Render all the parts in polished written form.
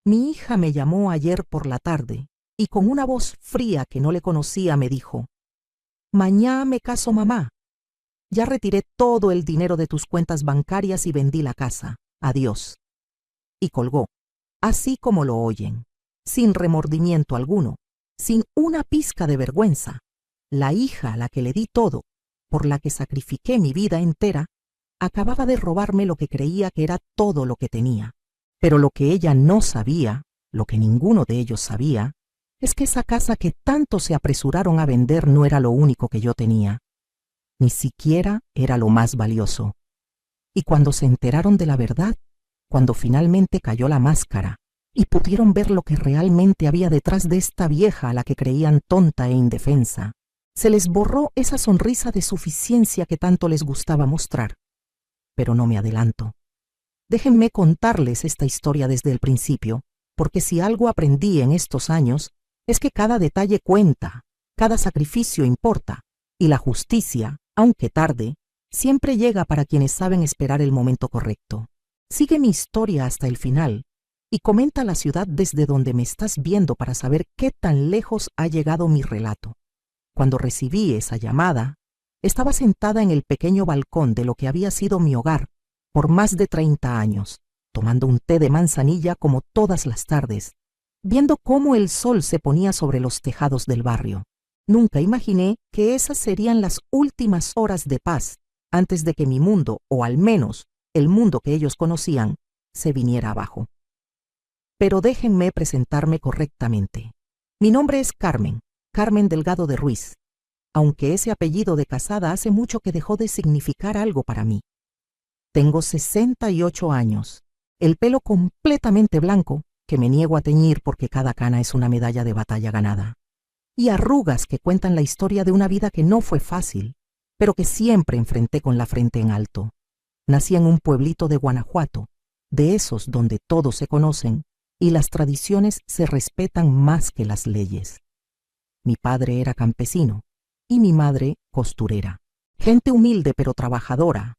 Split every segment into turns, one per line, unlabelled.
Mi hija me llamó ayer por la tarde y con una voz fría que no le conocía me dijo: «Mañana me caso, mamá. Ya retiré todo el dinero de tus cuentas bancarias y vendí la casa. Adiós». Y colgó, así como lo oyen, sin remordimiento alguno, sin una pizca de vergüenza. La hija a la que le di todo, por la que sacrifiqué mi vida entera, acababa de robarme lo que creía que era todo lo que tenía. Pero lo que ella no sabía, lo que ninguno de ellos sabía, es que esa casa que tanto se apresuraron a vender no era lo único que yo tenía. Ni siquiera era lo más valioso. Y cuando se enteraron de la verdad, cuando finalmente cayó la máscara y pudieron ver lo que realmente había detrás de esta vieja a la que creían tonta e indefensa, se les borró esa sonrisa de suficiencia que tanto les gustaba mostrar. Pero no me adelanto. Déjenme contarles esta historia desde el principio, porque si algo aprendí en estos años es que cada detalle cuenta, cada sacrificio importa, y la justicia, aunque tarde, siempre llega para quienes saben esperar el momento correcto. Sigue mi historia hasta el final y comenta la ciudad desde donde me estás viendo para saber qué tan lejos ha llegado mi relato. Cuando recibí esa llamada, estaba sentada en el pequeño balcón de lo que había sido mi hogar por más de 30 años, tomando un té de manzanilla como todas las tardes, viendo cómo el sol se ponía sobre los tejados del barrio. Nunca imaginé que esas serían las últimas horas de paz antes de que mi mundo, o al menos el mundo que ellos conocían, se viniera abajo. Pero déjenme presentarme correctamente. Mi nombre es Carmen, Carmen Delgado de Ruiz, aunque ese apellido de casada hace mucho que dejó de significar algo para mí. Tengo 68 años, el pelo completamente blanco, que me niego a teñir porque cada cana es una medalla de batalla ganada, y arrugas que cuentan la historia de una vida que no fue fácil, pero que siempre enfrenté con la frente en alto. Nací en un pueblito de Guanajuato, de esos donde todos se conocen y las tradiciones se respetan más que las leyes. Mi padre era campesino y mi madre costurera. Gente humilde pero trabajadora,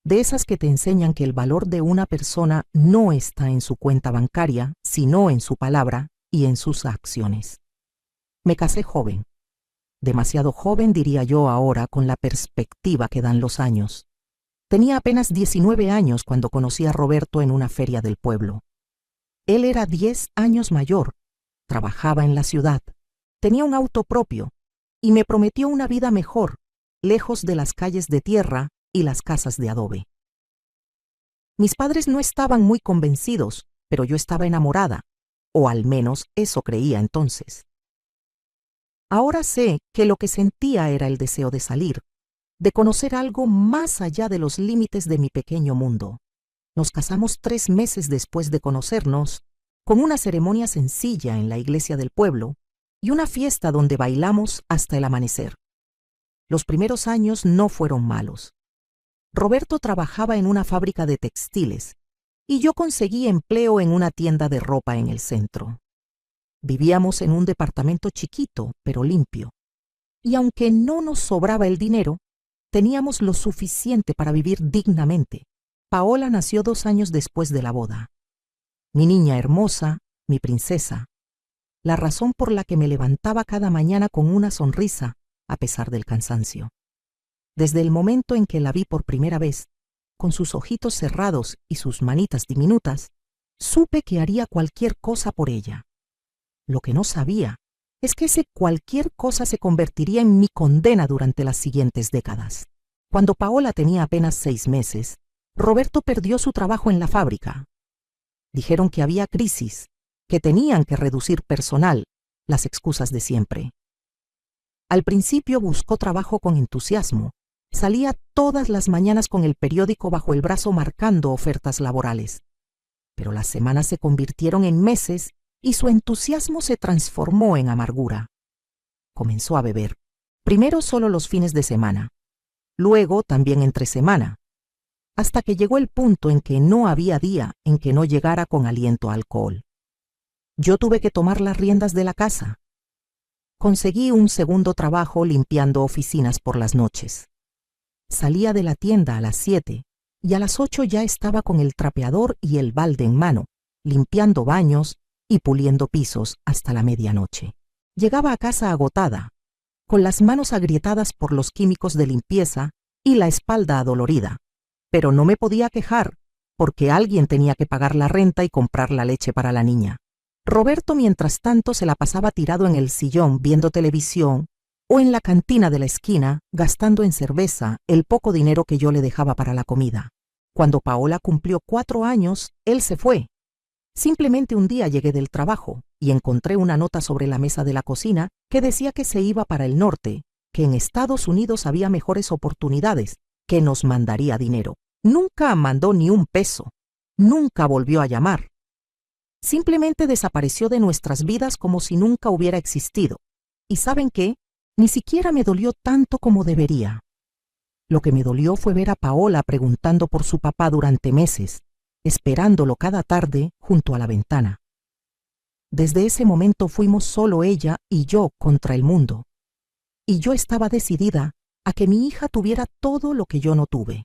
de esas que te enseñan que el valor de una persona no está en su cuenta bancaria, sino en su palabra y en sus acciones. Me casé joven, demasiado joven diría yo ahora con la perspectiva que dan los años. Tenía apenas 19 años cuando conocí a Roberto en una feria del pueblo. Él era 10 años mayor, trabajaba en la ciudad, tenía un auto propio y me prometió una vida mejor, lejos de las calles de tierra y las casas de adobe. Mis padres no estaban muy convencidos, pero yo estaba enamorada, o al menos eso creía entonces. Ahora sé que lo que sentía era el deseo de salir, de conocer algo más allá de los límites de mi pequeño mundo. Nos casamos 3 meses después de conocernos, con una ceremonia sencilla en la iglesia del pueblo y una fiesta donde bailamos hasta el amanecer. Los primeros años no fueron malos. Roberto trabajaba en una fábrica de textiles y yo conseguí empleo en una tienda de ropa en el centro. Vivíamos en un departamento chiquito, pero limpio, y aunque no nos sobraba el dinero, teníamos lo suficiente para vivir dignamente. Paola nació 2 años después de la boda. Mi niña hermosa, mi princesa, la razón por la que me levantaba cada mañana con una sonrisa, a pesar del cansancio. Desde el momento en que la vi por primera vez, con sus ojitos cerrados y sus manitas diminutas, supe que haría cualquier cosa por ella. Lo que no sabía es que ese cualquier cosa se convertiría en mi condena durante las siguientes décadas. Cuando Paola tenía apenas 6 meses, Roberto perdió su trabajo en la fábrica. Dijeron que había crisis, que tenían que reducir personal, las excusas de siempre. Al principio buscó trabajo con entusiasmo. Salía todas las mañanas con el periódico bajo el brazo marcando ofertas laborales. Pero las semanas se convirtieron en meses y su entusiasmo se transformó en amargura. Comenzó a beber, primero solo los fines de semana, luego también entre semana, hasta que llegó el punto en que no había día en que no llegara con aliento a alcohol. Yo tuve que tomar las riendas de la casa. Conseguí un segundo trabajo limpiando oficinas por las noches. Salía de la tienda a las 7 y a las 8 ya estaba con el trapeador y el balde en mano, limpiando baños, y puliendo pisos hasta la medianoche. Llegaba a casa agotada, con las manos agrietadas por los químicos de limpieza y la espalda adolorida, pero no me podía quejar, porque alguien tenía que pagar la renta y comprar la leche para la niña. Roberto, mientras tanto, se la pasaba tirado en el sillón viendo televisión o en la cantina de la esquina gastando en cerveza el poco dinero que yo le dejaba para la comida. Cuando Paola cumplió 4 años, él se fue. Simplemente un día llegué del trabajo y encontré una nota sobre la mesa de la cocina que decía que se iba para el norte, que en Estados Unidos había mejores oportunidades, que nos mandaría dinero. Nunca mandó ni un peso. Nunca volvió a llamar. Simplemente desapareció de nuestras vidas como si nunca hubiera existido. ¿Y saben qué? Ni siquiera me dolió tanto como debería. Lo que me dolió fue ver a Paola preguntando por su papá durante meses, esperándolo cada tarde junto a la ventana. Desde ese momento fuimos solo ella y yo contra el mundo. Y yo estaba decidida a que mi hija tuviera todo lo que yo no tuve.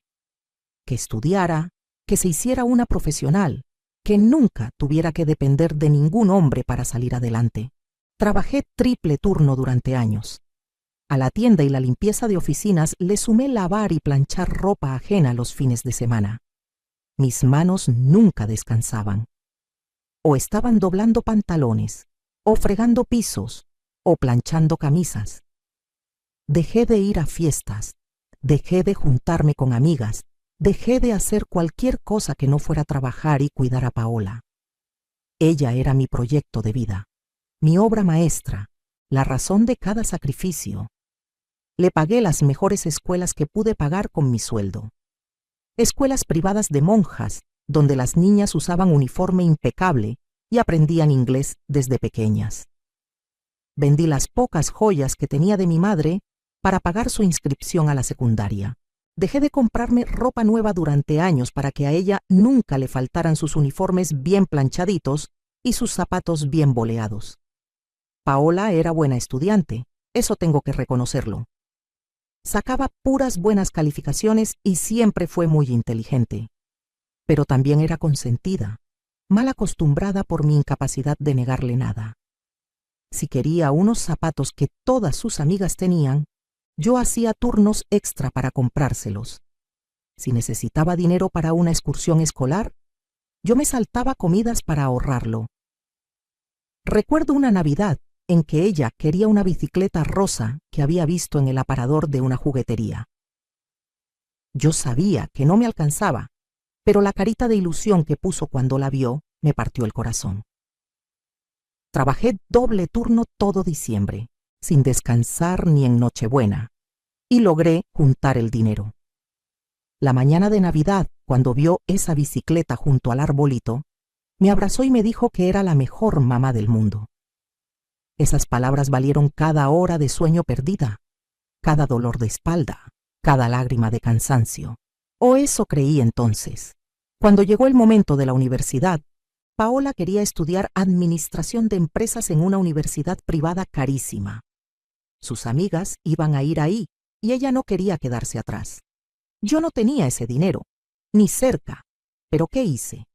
Que estudiara, que se hiciera una profesional, que nunca tuviera que depender de ningún hombre para salir adelante. Trabajé triple turno durante años. A la tienda y la limpieza de oficinas le sumé lavar y planchar ropa ajena los fines de semana. Mis manos nunca descansaban. O estaban doblando pantalones, o fregando pisos, o planchando camisas. Dejé de ir a fiestas, dejé de juntarme con amigas, dejé de hacer cualquier cosa que no fuera trabajar y cuidar a Paola. Ella era mi proyecto de vida, mi obra maestra, la razón de cada sacrificio. Le pagué las mejores escuelas que pude pagar con mi sueldo. Escuelas privadas de monjas, donde las niñas usaban uniforme impecable y aprendían inglés desde pequeñas. Vendí las pocas joyas que tenía de mi madre para pagar su inscripción a la secundaria. Dejé de comprarme ropa nueva durante años para que a ella nunca le faltaran sus uniformes bien planchaditos y sus zapatos bien boleados. Paola era buena estudiante, eso tengo que reconocerlo. Sacaba puras buenas calificaciones y siempre fue muy inteligente. Pero también era consentida, mal acostumbrada por mi incapacidad de negarle nada. Si quería unos zapatos que todas sus amigas tenían, yo hacía turnos extra para comprárselos. Si necesitaba dinero para una excursión escolar, yo me saltaba comidas para ahorrarlo. Recuerdo una Navidad en que ella quería una bicicleta rosa que había visto en el aparador de una juguetería. Yo sabía que no me alcanzaba, pero la carita de ilusión que puso cuando la vio me partió el corazón. Trabajé doble turno todo diciembre, sin descansar ni en Nochebuena, y logré juntar el dinero. La mañana de Navidad, cuando vio esa bicicleta junto al arbolito, me abrazó y me dijo que era la mejor mamá del mundo. Esas palabras valieron cada hora de sueño perdida, cada dolor de espalda, cada lágrima de cansancio. O eso creí entonces. Cuando llegó el momento de la universidad, Paola quería estudiar administración de empresas en una universidad privada carísima. Sus amigas iban a ir ahí y ella no quería quedarse atrás. Yo no tenía ese dinero, ni cerca, pero ¿qué hice?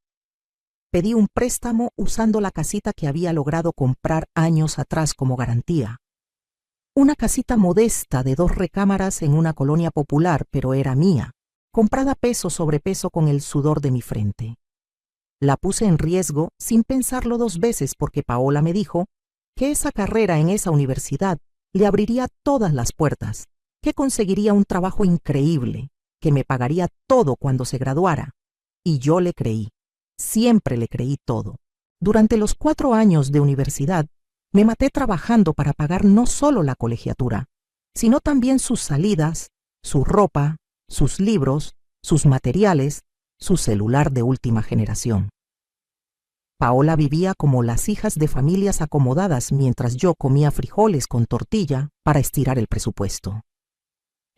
Pedí un préstamo usando la casita que había logrado comprar años atrás como garantía. Una casita modesta de 2 recámaras en una colonia popular, pero era mía, comprada peso sobre peso con el sudor de mi frente. La puse en riesgo sin pensarlo 2 veces porque Paola me dijo que esa carrera en esa universidad le abriría todas las puertas, que conseguiría un trabajo increíble, que me pagaría todo cuando se graduara. Y yo le creí. Siempre le creí todo. Durante los 4 años de universidad, me maté trabajando para pagar no solo la colegiatura, sino también sus salidas, su ropa, sus libros, sus materiales, su celular de última generación. Paola vivía como las hijas de familias acomodadas mientras yo comía frijoles con tortilla para estirar el presupuesto.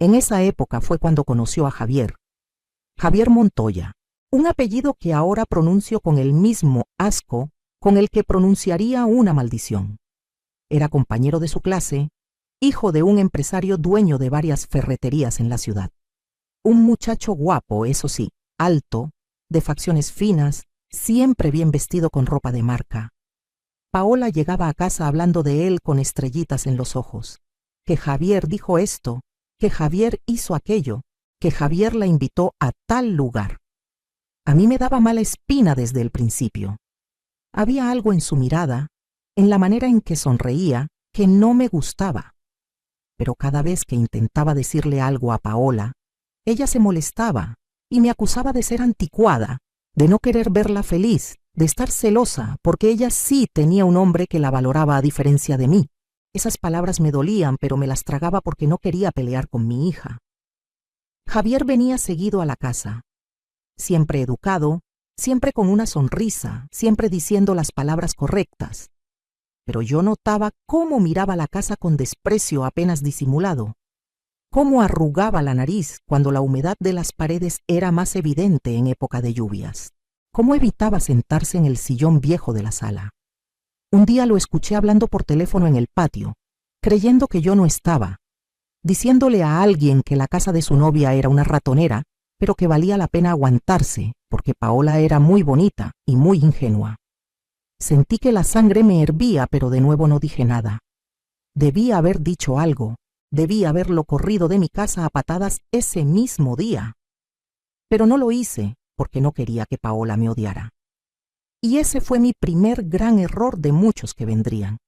En esa época fue cuando conoció a Javier Montoya, un apellido que ahora pronuncio con el mismo asco con el que pronunciaría una maldición. Era compañero de su clase, hijo de un empresario dueño de varias ferreterías en la ciudad. Un muchacho guapo, eso sí, alto, de facciones finas, siempre bien vestido con ropa de marca. Paola llegaba a casa hablando de él con estrellitas en los ojos, que Javier dijo esto, que Javier hizo aquello, que Javier la invitó a tal lugar. A mí me daba mala espina desde el principio. Había algo en su mirada, en la manera en que sonreía, que no me gustaba. Pero cada vez que intentaba decirle algo a Paola, ella se molestaba y me acusaba de ser anticuada, de no querer verla feliz, de estar celosa, porque ella sí tenía un hombre que la valoraba a diferencia de mí. Esas palabras me dolían, pero me las tragaba porque no quería pelear con mi hija. Javier venía seguido a la casa, siempre educado, siempre con una sonrisa, siempre diciendo las palabras correctas. Pero yo notaba cómo miraba la casa con desprecio apenas disimulado, cómo arrugaba la nariz cuando la humedad de las paredes era más evidente en época de lluvias, cómo evitaba sentarse en el sillón viejo de la sala. Un día lo escuché hablando por teléfono en el patio, creyendo que yo no estaba, diciéndole a alguien que la casa de su novia era una ratonera, pero que valía la pena aguantarse, porque Paola era muy bonita y muy ingenua. Sentí que la sangre me hervía, pero de nuevo no dije nada. Debía haber dicho algo, debía haberlo corrido de mi casa a patadas ese mismo día. Pero no lo hice, porque no quería que Paola me odiara. Y ese fue mi primer gran error de muchos que vendrían.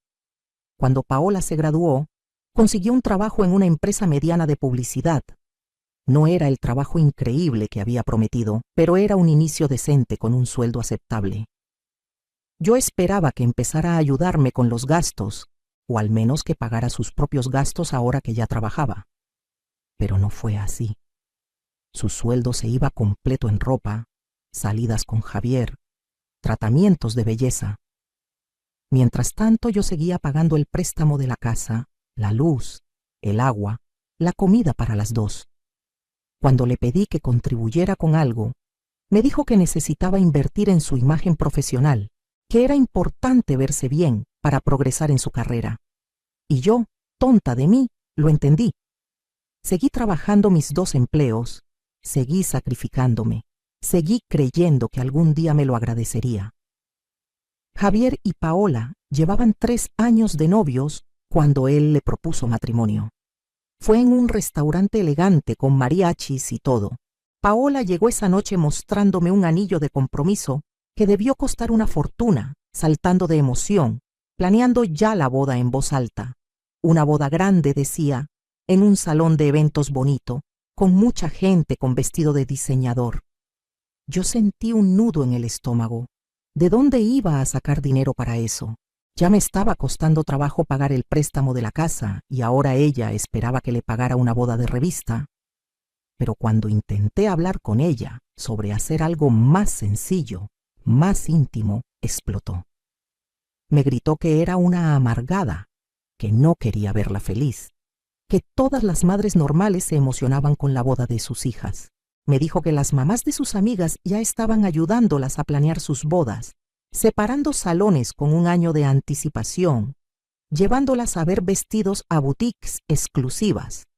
Cuando Paola se graduó, consiguió un trabajo en una empresa mediana de publicidad. No era el trabajo increíble que había prometido, pero era un inicio decente con un sueldo aceptable. Yo esperaba que empezara a ayudarme con los gastos, o al menos que pagara sus propios gastos ahora que ya trabajaba. Pero no fue así. Su sueldo se iba completo en ropa, salidas con Javier, tratamientos de belleza. Mientras tanto yo seguía pagando el préstamo de la casa, la luz, el agua, la comida para las dos. Cuando le pedí que contribuyera con algo, me dijo que necesitaba invertir en su imagen profesional, que era importante verse bien para progresar en su carrera. Y yo, tonta de mí, lo entendí. Seguí trabajando mis 2 empleos, seguí sacrificándome, seguí creyendo que algún día me lo agradecería. Javier y Paola llevaban 3 años de novios cuando él le propuso matrimonio. Fue en un restaurante elegante con mariachis y todo. Paola llegó esa noche mostrándome un anillo de compromiso que debió costar una fortuna, saltando de emoción, planeando ya la boda en voz alta. Una boda grande, decía, en un salón de eventos bonito, con mucha gente con vestido de diseñador. Yo sentí un nudo en el estómago. ¿De dónde iba a sacar dinero para eso? Ya me estaba costando trabajo pagar el préstamo de la casa y ahora ella esperaba que le pagara una boda de revista. Pero cuando intenté hablar con ella sobre hacer algo más sencillo, más íntimo, explotó. Me gritó que era una amargada, que no quería verla feliz, que todas las madres normales se emocionaban con la boda de sus hijas. Me dijo que las mamás de sus amigas ya estaban ayudándolas a planear sus bodas, separando salones con un año de anticipación, llevándolas a ver vestidos a boutiques exclusivas.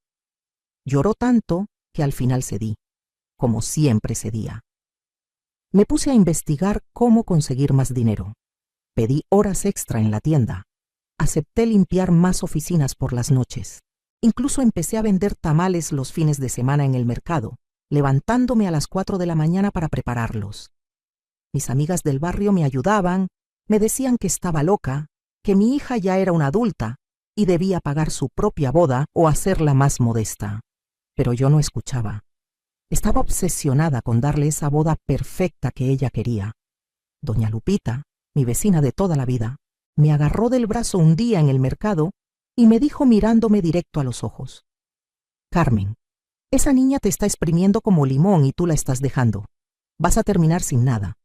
Lloró tanto que al final cedí, como siempre cedía. Me puse a investigar cómo conseguir más dinero. Pedí horas extra en la tienda. Acepté limpiar más oficinas por las noches. Incluso empecé a vender tamales los fines de semana en el mercado, levantándome a las 4 de la mañana para prepararlos. Mis amigas del barrio me ayudaban, me decían que estaba loca, que mi hija ya era una adulta y debía pagar su propia boda o hacerla más modesta. Pero yo no escuchaba. Estaba obsesionada con darle esa boda perfecta que ella quería. Doña Lupita, mi vecina de toda la vida, me agarró del brazo un día en el mercado y me dijo mirándome directo a los ojos: Carmen, esa niña te está exprimiendo como limón y tú la estás dejando. Vas a terminar sin nada.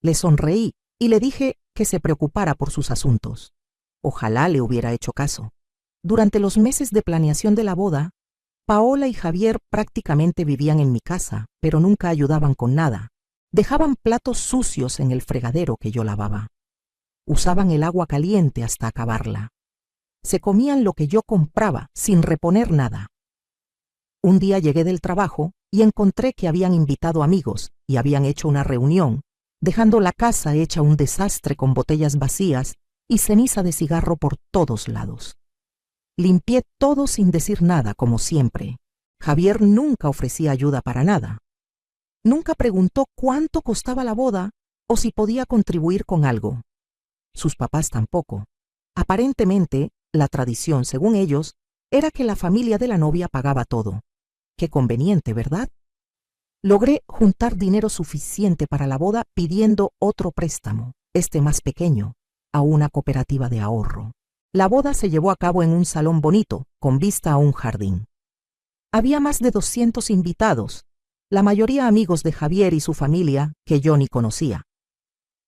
Le sonreí y le dije que se preocupara por sus asuntos. Ojalá le hubiera hecho caso. Durante los meses de planeación de la boda, Paola y Javier prácticamente vivían en mi casa, pero nunca ayudaban con nada. Dejaban platos sucios en el fregadero que yo lavaba. Usaban el agua caliente hasta acabarla. Se comían lo que yo compraba, sin reponer nada. Un día llegué del trabajo y encontré que habían invitado amigos y habían hecho una reunión, dejando la casa hecha un desastre con botellas vacías y ceniza de cigarro por todos lados. Limpié todo sin decir nada, como siempre. Javier nunca ofrecía ayuda para nada. Nunca preguntó cuánto costaba la boda o si podía contribuir con algo. Sus papás tampoco. Aparentemente, la tradición, según ellos, era que la familia de la novia pagaba todo. Qué conveniente, ¿verdad? Logré juntar dinero suficiente para la boda pidiendo otro préstamo, este más pequeño, a una cooperativa de ahorro. La boda se llevó a cabo en un salón bonito, con vista a un jardín. Había más de 200 invitados, la mayoría amigos de Javier y su familia que yo ni conocía.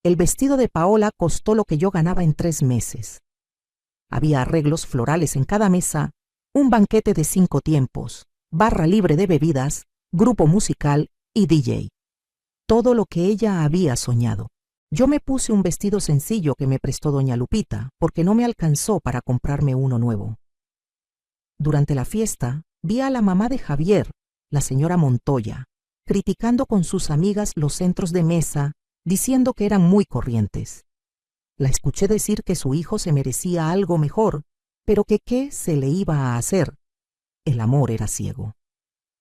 El vestido de Paola costó lo que yo ganaba en 3 meses. Había arreglos florales en cada mesa, un banquete de 5 tiempos, barra libre de bebidas, grupo musical y DJ. Todo lo que ella había soñado. Yo me puse un vestido sencillo que me prestó doña Lupita, porque no me alcanzó para comprarme uno nuevo. Durante la fiesta, vi a la mamá de Javier, la señora Montoya, criticando con sus amigas los centros de mesa, diciendo que eran muy corrientes. La escuché decir que su hijo se merecía algo mejor, pero que qué se le iba a hacer. El amor era ciego.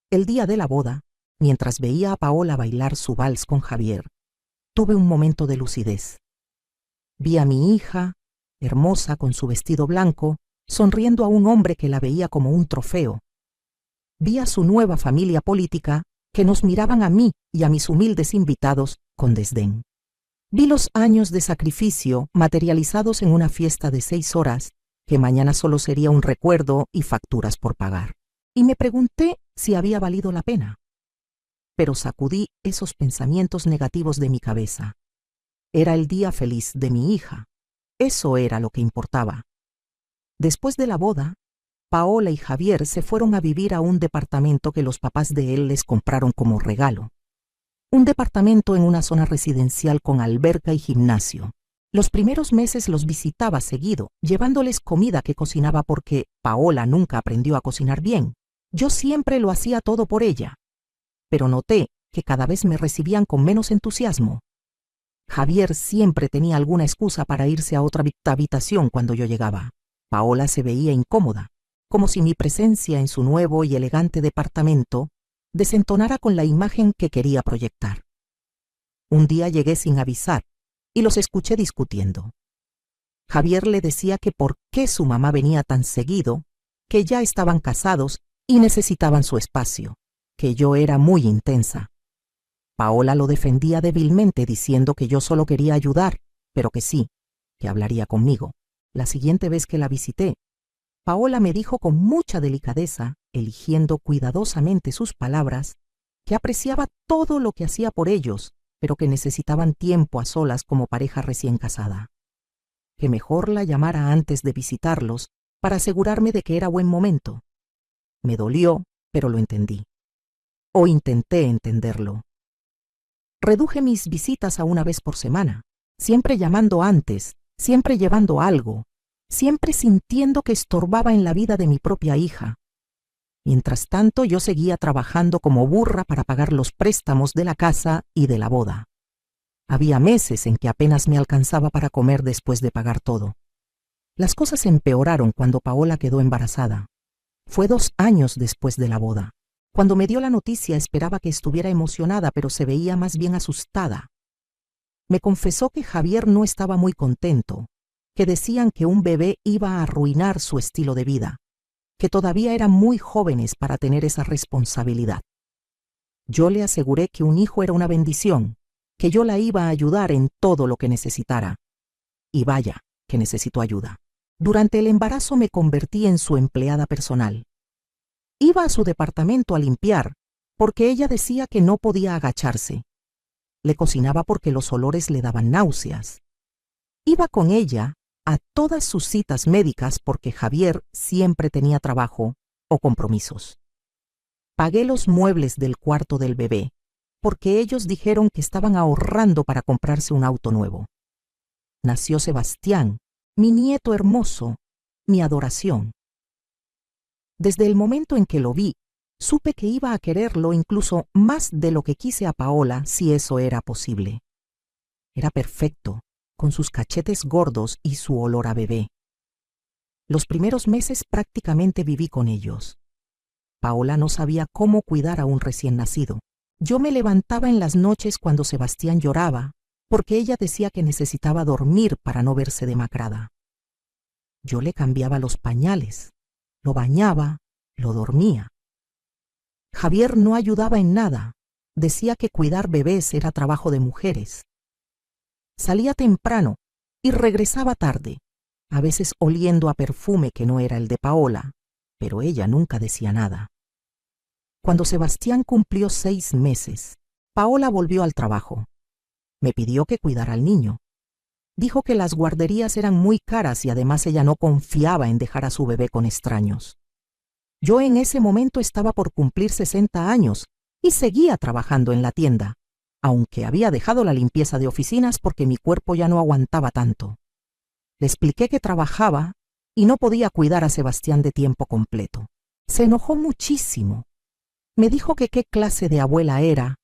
El día de la boda, mientras veía a Paola bailar su vals con Javier, tuve un momento de lucidez. Vi a mi hija, hermosa con su vestido blanco, sonriendo a un hombre que la veía como un trofeo. Vi a su nueva familia política, que nos miraban a mí y a mis humildes invitados con desdén. Vi los años de sacrificio materializados en una fiesta de 6 horas, que mañana solo sería un recuerdo y facturas por pagar. Y me pregunté si había valido la pena. Pero sacudí esos pensamientos negativos de mi cabeza. Era el día feliz de mi hija. Eso era lo que importaba. Después de la boda, Paola y Javier se fueron a vivir a un departamento que los papás de él les compraron como regalo. Un departamento en una zona residencial con alberca y gimnasio. Los primeros meses los visitaba seguido, llevándoles comida que cocinaba porque Paola nunca aprendió a cocinar bien. Yo siempre lo hacía todo por ella. Pero noté que cada vez me recibían con menos entusiasmo. Javier siempre tenía alguna excusa para irse a otra habitación cuando yo llegaba. Paola se veía incómoda, como si mi presencia en su nuevo y elegante departamento desentonara con la imagen que quería proyectar. Un día llegué sin avisar y los escuché discutiendo. Javier le decía que por qué su mamá venía tan seguido, que ya estaban casados y necesitaban su espacio, que yo era muy intensa. Paola lo defendía débilmente diciendo que yo solo quería ayudar, pero que sí, que hablaría conmigo. La siguiente vez que la visité, Paola me dijo con mucha delicadeza, eligiendo cuidadosamente sus palabras, que apreciaba todo lo que hacía por ellos, pero que necesitaban tiempo a solas como pareja recién casada. Que mejor la llamara antes de visitarlos para asegurarme de que era buen momento. Me dolió, pero lo entendí. O intenté entenderlo. Reduje mis visitas a una vez por semana, siempre llamando antes, siempre llevando algo, siempre sintiendo que estorbaba en la vida de mi propia hija. Mientras tanto, yo seguía trabajando como burra para pagar los préstamos de la casa y de la boda. Había meses en que apenas me alcanzaba para comer después de pagar todo. Las cosas empeoraron cuando Paola quedó embarazada. Fue 2 años después de la boda. Cuando me dio la noticia esperaba que estuviera emocionada, pero se veía más bien asustada. Me confesó que Javier no estaba muy contento, que decían que un bebé iba a arruinar su estilo de vida, que todavía eran muy jóvenes para tener esa responsabilidad. Yo le aseguré que un hijo era una bendición, que yo la iba a ayudar en todo lo que necesitara. Y vaya, que necesitó ayuda. Durante el embarazo me convertí en su empleada personal. Iba a su departamento a limpiar, porque ella decía que no podía agacharse. Le cocinaba porque los olores le daban náuseas. Iba con ella a todas sus citas médicas porque Javier siempre tenía trabajo o compromisos. Pagué los muebles del cuarto del bebé, porque ellos dijeron que estaban ahorrando para comprarse un auto nuevo. Nació Sebastián, mi nieto hermoso, mi adoración. Desde el momento en que lo vi, supe que iba a quererlo incluso más de lo que quise a Paola, si eso era posible. Era perfecto, con sus cachetes gordos y su olor a bebé. Los primeros meses prácticamente viví con ellos. Paola no sabía cómo cuidar a un recién nacido. Yo me levantaba en las noches cuando Sebastián lloraba, porque ella decía que necesitaba dormir para no verse demacrada. Yo le cambiaba los pañales, lo bañaba, lo dormía. Javier no ayudaba en nada. Decía que cuidar bebés era trabajo de mujeres. Salía temprano y regresaba tarde, a veces oliendo a perfume que no era el de Paola, pero ella nunca decía nada. Cuando Sebastián cumplió 6 meses, Paola volvió al trabajo. Me pidió que cuidara al niño. Dijo que las guarderías eran muy caras y además ella no confiaba en dejar a su bebé con extraños. Yo en ese momento estaba por cumplir 60 años y seguía trabajando en la tienda, aunque había dejado la limpieza de oficinas porque mi cuerpo ya no aguantaba tanto. Le expliqué que trabajaba y no podía cuidar a Sebastián de tiempo completo. Se enojó muchísimo. Me dijo que qué clase de abuela era,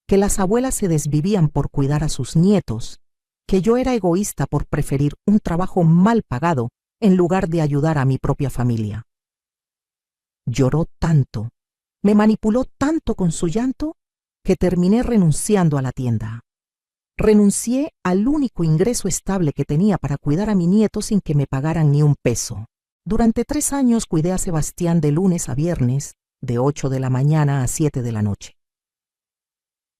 que las abuelas se desvivían por cuidar a sus nietos, que yo era egoísta por preferir un trabajo mal pagado en lugar de ayudar a mi propia familia. Lloró tanto, me manipuló tanto con su llanto, que terminé renunciando a la tienda. Renuncié al único ingreso estable que tenía para cuidar a mi nieto sin que me pagaran ni un peso. Durante 3 años cuidé a Sebastián de lunes a viernes, de 8 de la mañana a 7 de la noche.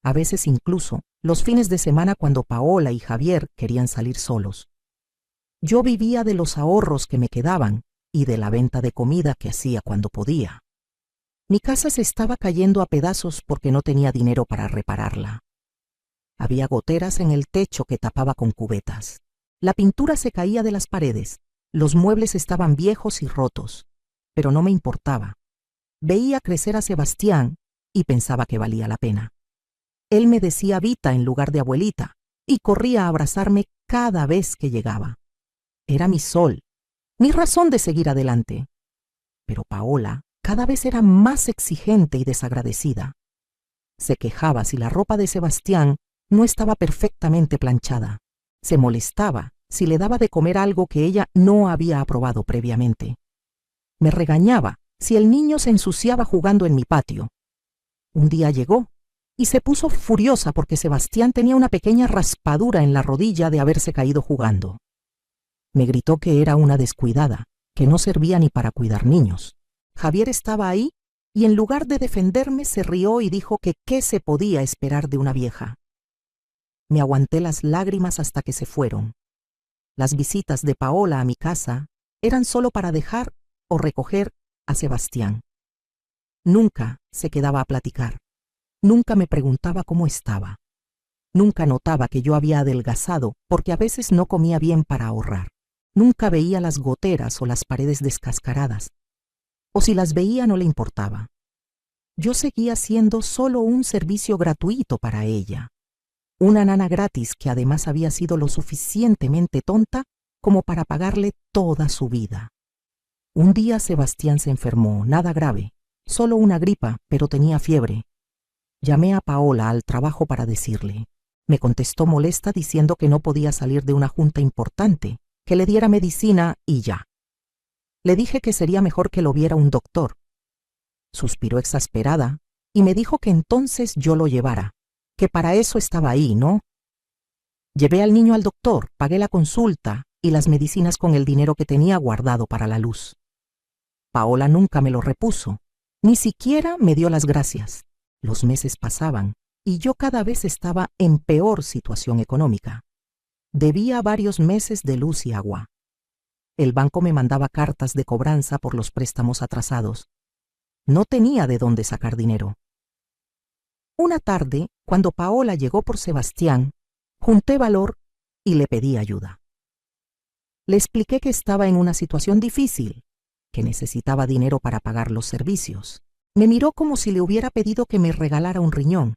A veces incluso los fines de semana cuando Paola y Javier querían salir solos. Yo vivía de los ahorros que me quedaban y de la venta de comida que hacía cuando podía. Mi casa se estaba cayendo a pedazos porque no tenía dinero para repararla. Había goteras en el techo que tapaba con cubetas. La pintura se caía de las paredes. Los muebles estaban viejos y rotos, pero no me importaba. Veía crecer a Sebastián y pensaba que valía la pena. Él me decía Vita en lugar de abuelita y corría a abrazarme cada vez que llegaba. Era mi sol, mi razón de seguir adelante. Pero Paola cada vez era más exigente y desagradecida. Se quejaba si la ropa de Sebastián no estaba perfectamente planchada. Se molestaba si le daba de comer algo que ella no había aprobado previamente. Me regañaba si el niño se ensuciaba jugando en mi patio. Un día llegó y se puso furiosa porque Sebastián tenía una pequeña raspadura en la rodilla de haberse caído jugando. Me gritó que era una descuidada, que no servía ni para cuidar niños. Javier estaba ahí y en lugar de defenderme se rió y dijo que qué se podía esperar de una vieja. Me aguanté las lágrimas hasta que se fueron. Las visitas de Paola a mi casa eran solo para dejar o recoger a Sebastián. Nunca se quedaba a platicar. Nunca me preguntaba cómo estaba. Nunca notaba que yo había adelgazado porque a veces no comía bien para ahorrar. Nunca veía las goteras o las paredes descascaradas. O si las veía no le importaba. Yo seguía siendo solo un servicio gratuito para ella. Una nana gratis que además había sido lo suficientemente tonta como para pagarle toda su vida. Un día Sebastián se enfermó, nada grave, solo una gripa, pero tenía fiebre. Llamé a Paola al trabajo para decirle. Me contestó molesta diciendo que no podía salir de una junta importante, que le diera medicina y ya. Le dije que sería mejor que lo viera un doctor. Suspiró exasperada y me dijo que entonces yo lo llevara, que para eso estaba ahí, ¿no? Llevé al niño al doctor, pagué la consulta y las medicinas con el dinero que tenía guardado para la luz. Paola nunca me lo repuso, ni siquiera me dio las gracias. Los meses pasaban y yo cada vez estaba en peor situación económica. Debía varios meses de luz y agua. El banco me mandaba cartas de cobranza por los préstamos atrasados. No tenía de dónde sacar dinero. Una tarde, cuando Paola llegó por Sebastián, junté valor y le pedí ayuda. Le expliqué que estaba en una situación difícil, que necesitaba dinero para pagar los servicios. Me miró como si le hubiera pedido que me regalara un riñón.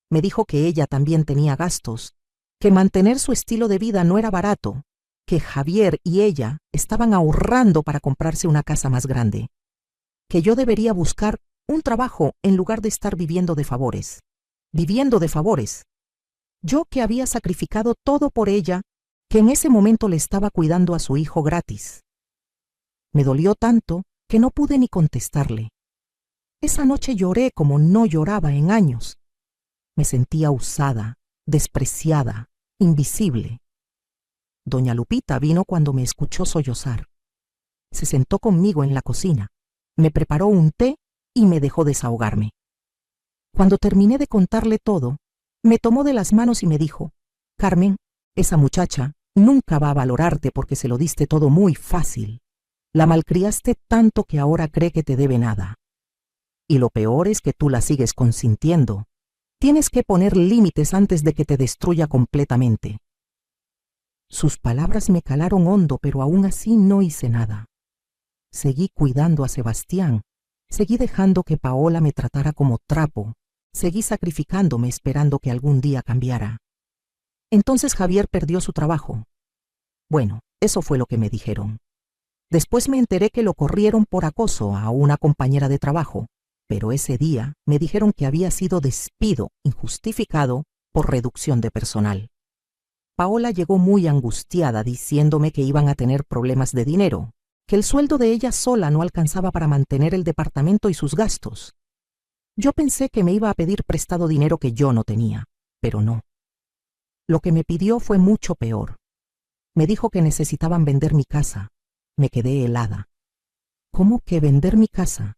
Me dijo que ella también tenía gastos, que mantener su estilo de vida no era barato, que Javier y ella estaban ahorrando para comprarse una casa más grande, que yo debería buscar un trabajo en lugar de estar viviendo de favores. Viviendo de favores. Yo que había sacrificado todo por ella, que en ese momento le estaba cuidando a su hijo gratis. Me dolió tanto que no pude ni contestarle. Esa noche lloré como no lloraba en años. Me sentía usada, despreciada, invisible. Doña Lupita vino cuando me escuchó sollozar. Se sentó conmigo en la cocina, me preparó un té y me dejó desahogarme. Cuando terminé de contarle todo, me tomó de las manos y me dijo: Carmen, esa muchacha nunca va a valorarte porque se lo diste todo muy fácil. La malcriaste tanto que ahora cree que te debe nada. Y lo peor es que tú la sigues consintiendo. Tienes que poner límites antes de que te destruya completamente. Sus palabras me calaron hondo, pero aún así no hice nada. Seguí cuidando a Sebastián, seguí dejando que Paola me tratara como trapo, seguí sacrificándome esperando que algún día cambiara. Entonces Javier perdió su trabajo. Bueno, eso fue lo que me dijeron. Después me enteré que lo corrieron por acoso a una compañera de trabajo, pero ese día me dijeron que había sido despido injustificado por reducción de personal. Paola llegó muy angustiada diciéndome que iban a tener problemas de dinero, que el sueldo de ella sola no alcanzaba para mantener el departamento y sus gastos. Yo pensé que me iba a pedir prestado dinero que yo no tenía, pero no. Lo que me pidió fue mucho peor. Me dijo que necesitaban vender mi casa. Me quedé helada. ¿Cómo que vender mi casa?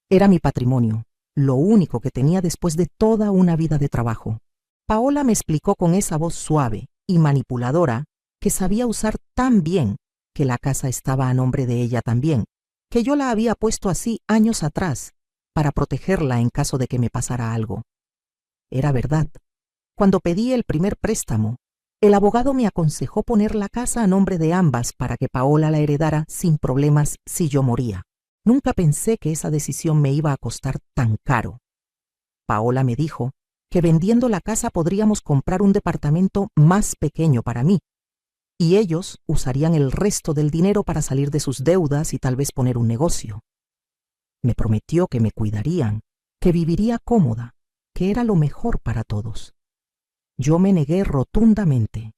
Era mi patrimonio, lo único que tenía después de toda una vida de trabajo. Paola me explicó con esa voz suave y manipuladora que sabía usar tan bien que la casa estaba a nombre de ella también, que yo la había puesto así años atrás para protegerla en caso de que me pasara algo. Era verdad. Cuando pedí el primer préstamo, el abogado me aconsejó poner la casa a nombre de ambas para que Paola la heredara sin problemas si yo moría. Nunca pensé que esa decisión me iba a costar tan caro. Paola me dijo que vendiendo la casa podríamos comprar un departamento más pequeño para mí, y ellos usarían el resto del dinero para salir de sus deudas y tal vez poner un negocio. Me prometió que me cuidarían, que viviría cómoda, que era lo mejor para todos. Yo me negué rotundamente.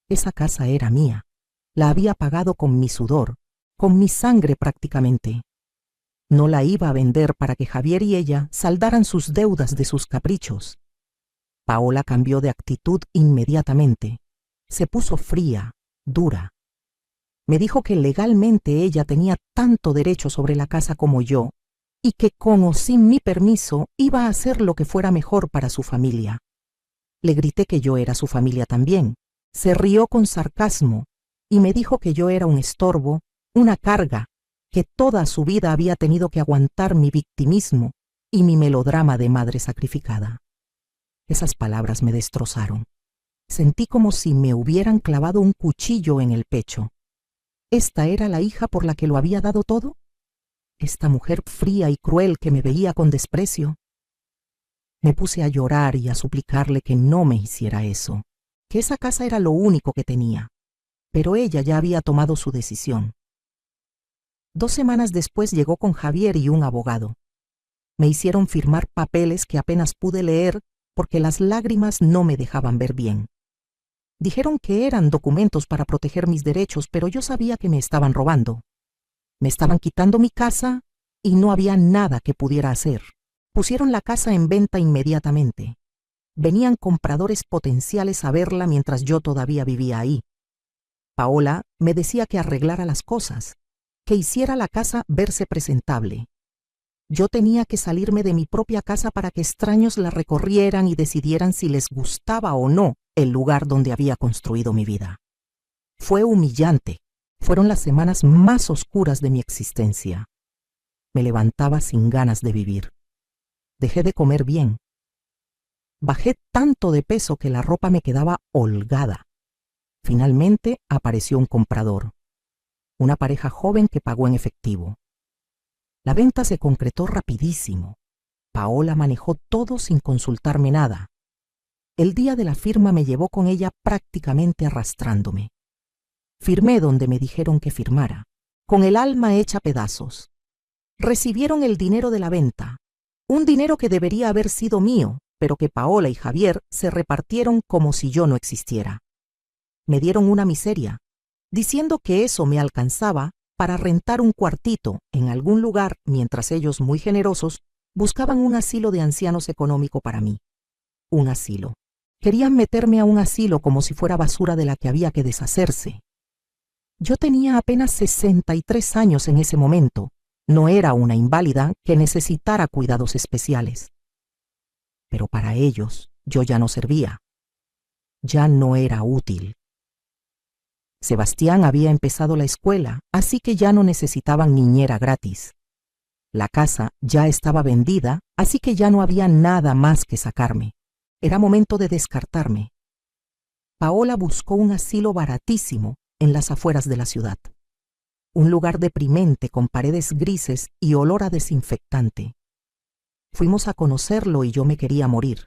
Esa casa era mía. La había pagado con mi sudor, con mi sangre prácticamente. No la iba a vender para que Javier y ella saldaran sus deudas de sus caprichos. Paola cambió de actitud inmediatamente. Se puso fría, dura. Me dijo que legalmente ella tenía tanto derecho sobre la casa como yo, y que con o sin mi permiso iba a hacer lo que fuera mejor para su familia. Le grité que yo era su familia también. Se rió con sarcasmo y me dijo que yo era un estorbo, una carga, que toda su vida había tenido que aguantar mi victimismo y mi melodrama de madre sacrificada. Esas palabras me destrozaron. Sentí como si me hubieran clavado un cuchillo en el pecho. ¿Esta era la hija por la que lo había dado todo? ¿Esta mujer fría y cruel que me veía con desprecio? Me puse a llorar y a suplicarle que no me hiciera eso, que esa casa era lo único que tenía, pero ella ya había tomado su decisión. 2 semanas después llegó con Javier y un abogado. Me hicieron firmar papeles que apenas pude leer porque las lágrimas no me dejaban ver bien. Dijeron que eran documentos para proteger mis derechos, pero yo sabía que me estaban robando. Me estaban quitando mi casa y no había nada que pudiera hacer. Pusieron la casa en venta inmediatamente. Venían compradores potenciales a verla mientras yo todavía vivía ahí. Paola me decía que arreglara las cosas, que hiciera la casa verse presentable. Yo tenía que salirme de mi propia casa para que extraños la recorrieran y decidieran si les gustaba o no el lugar donde había construido mi vida. Fue humillante. Fueron las semanas más oscuras de mi existencia. Me levantaba sin ganas de vivir. Dejé de comer bien. Bajé tanto de peso que la ropa me quedaba holgada. Finalmente apareció un comprador, una pareja joven que pagó en efectivo. La venta se concretó rapidísimo. Paola manejó todo sin consultarme nada. El día de la firma me llevó con ella prácticamente arrastrándome. Firmé donde me dijeron que firmara, con el alma hecha pedazos. Recibieron el dinero de la venta, un dinero que debería haber sido mío, pero que Paola y Javier se repartieron como si yo no existiera. Me dieron una miseria, diciendo que eso me alcanzaba para rentar un cuartito en algún lugar mientras ellos, muy generosos, buscaban un asilo de ancianos económico para mí. Un asilo. Querían meterme a un asilo como si fuera basura de la que había que deshacerse. Yo tenía apenas 63 años en ese momento. No era una inválida que necesitara cuidados especiales. Pero para ellos yo ya no servía. Ya no era útil. Sebastián había empezado la escuela, así que ya no necesitaban niñera gratis. La casa ya estaba vendida, así que ya no había nada más que sacarme. Era momento de descartarme. Paola buscó un asilo baratísimo en las afueras de la ciudad. Un lugar deprimente con paredes grises y olor a desinfectante. Fuimos a conocerlo y yo me quería morir.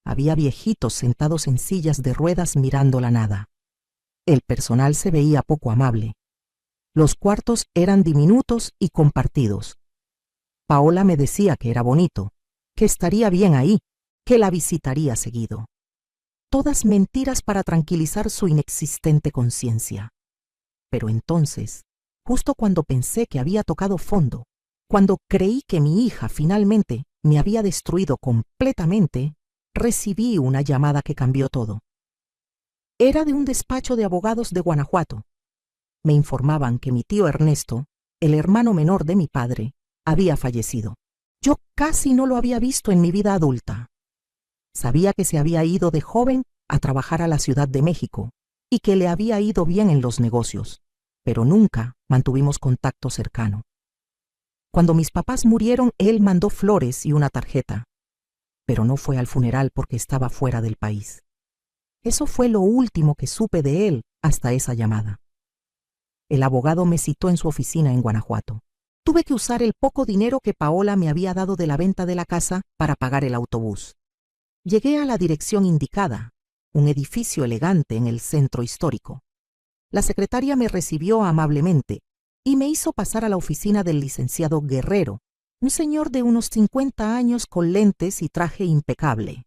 Había viejitos sentados en sillas de ruedas mirando la nada. El personal se veía poco amable. Los cuartos eran diminutos y compartidos. Paola me decía que era bonito, que estaría bien ahí, que la visitaría seguido. Todas mentiras para tranquilizar su inexistente conciencia. Pero entonces, justo cuando pensé que había tocado fondo, cuando creí que mi hija finalmente me había destruido completamente, recibí una llamada que cambió todo. Era de un despacho de abogados de Guanajuato. Me informaban que mi tío Ernesto, el hermano menor de mi padre, había fallecido. Yo casi no lo había visto en mi vida adulta. Sabía que se había ido de joven a trabajar a la Ciudad de México y que le había ido bien en los negocios, pero nunca mantuvimos contacto cercano. Cuando mis papás murieron, él mandó flores y una tarjeta, pero no fue al funeral porque estaba fuera del país. Eso fue lo último que supe de él hasta esa llamada. El abogado me citó en su oficina en Guanajuato. Tuve que usar el poco dinero que Paola me había dado de la venta de la casa para pagar el autobús. Llegué a la dirección indicada, un edificio elegante en el centro histórico. La secretaria me recibió amablemente y me hizo pasar a la oficina del licenciado Guerrero, un señor de unos 50 años con lentes y traje impecable.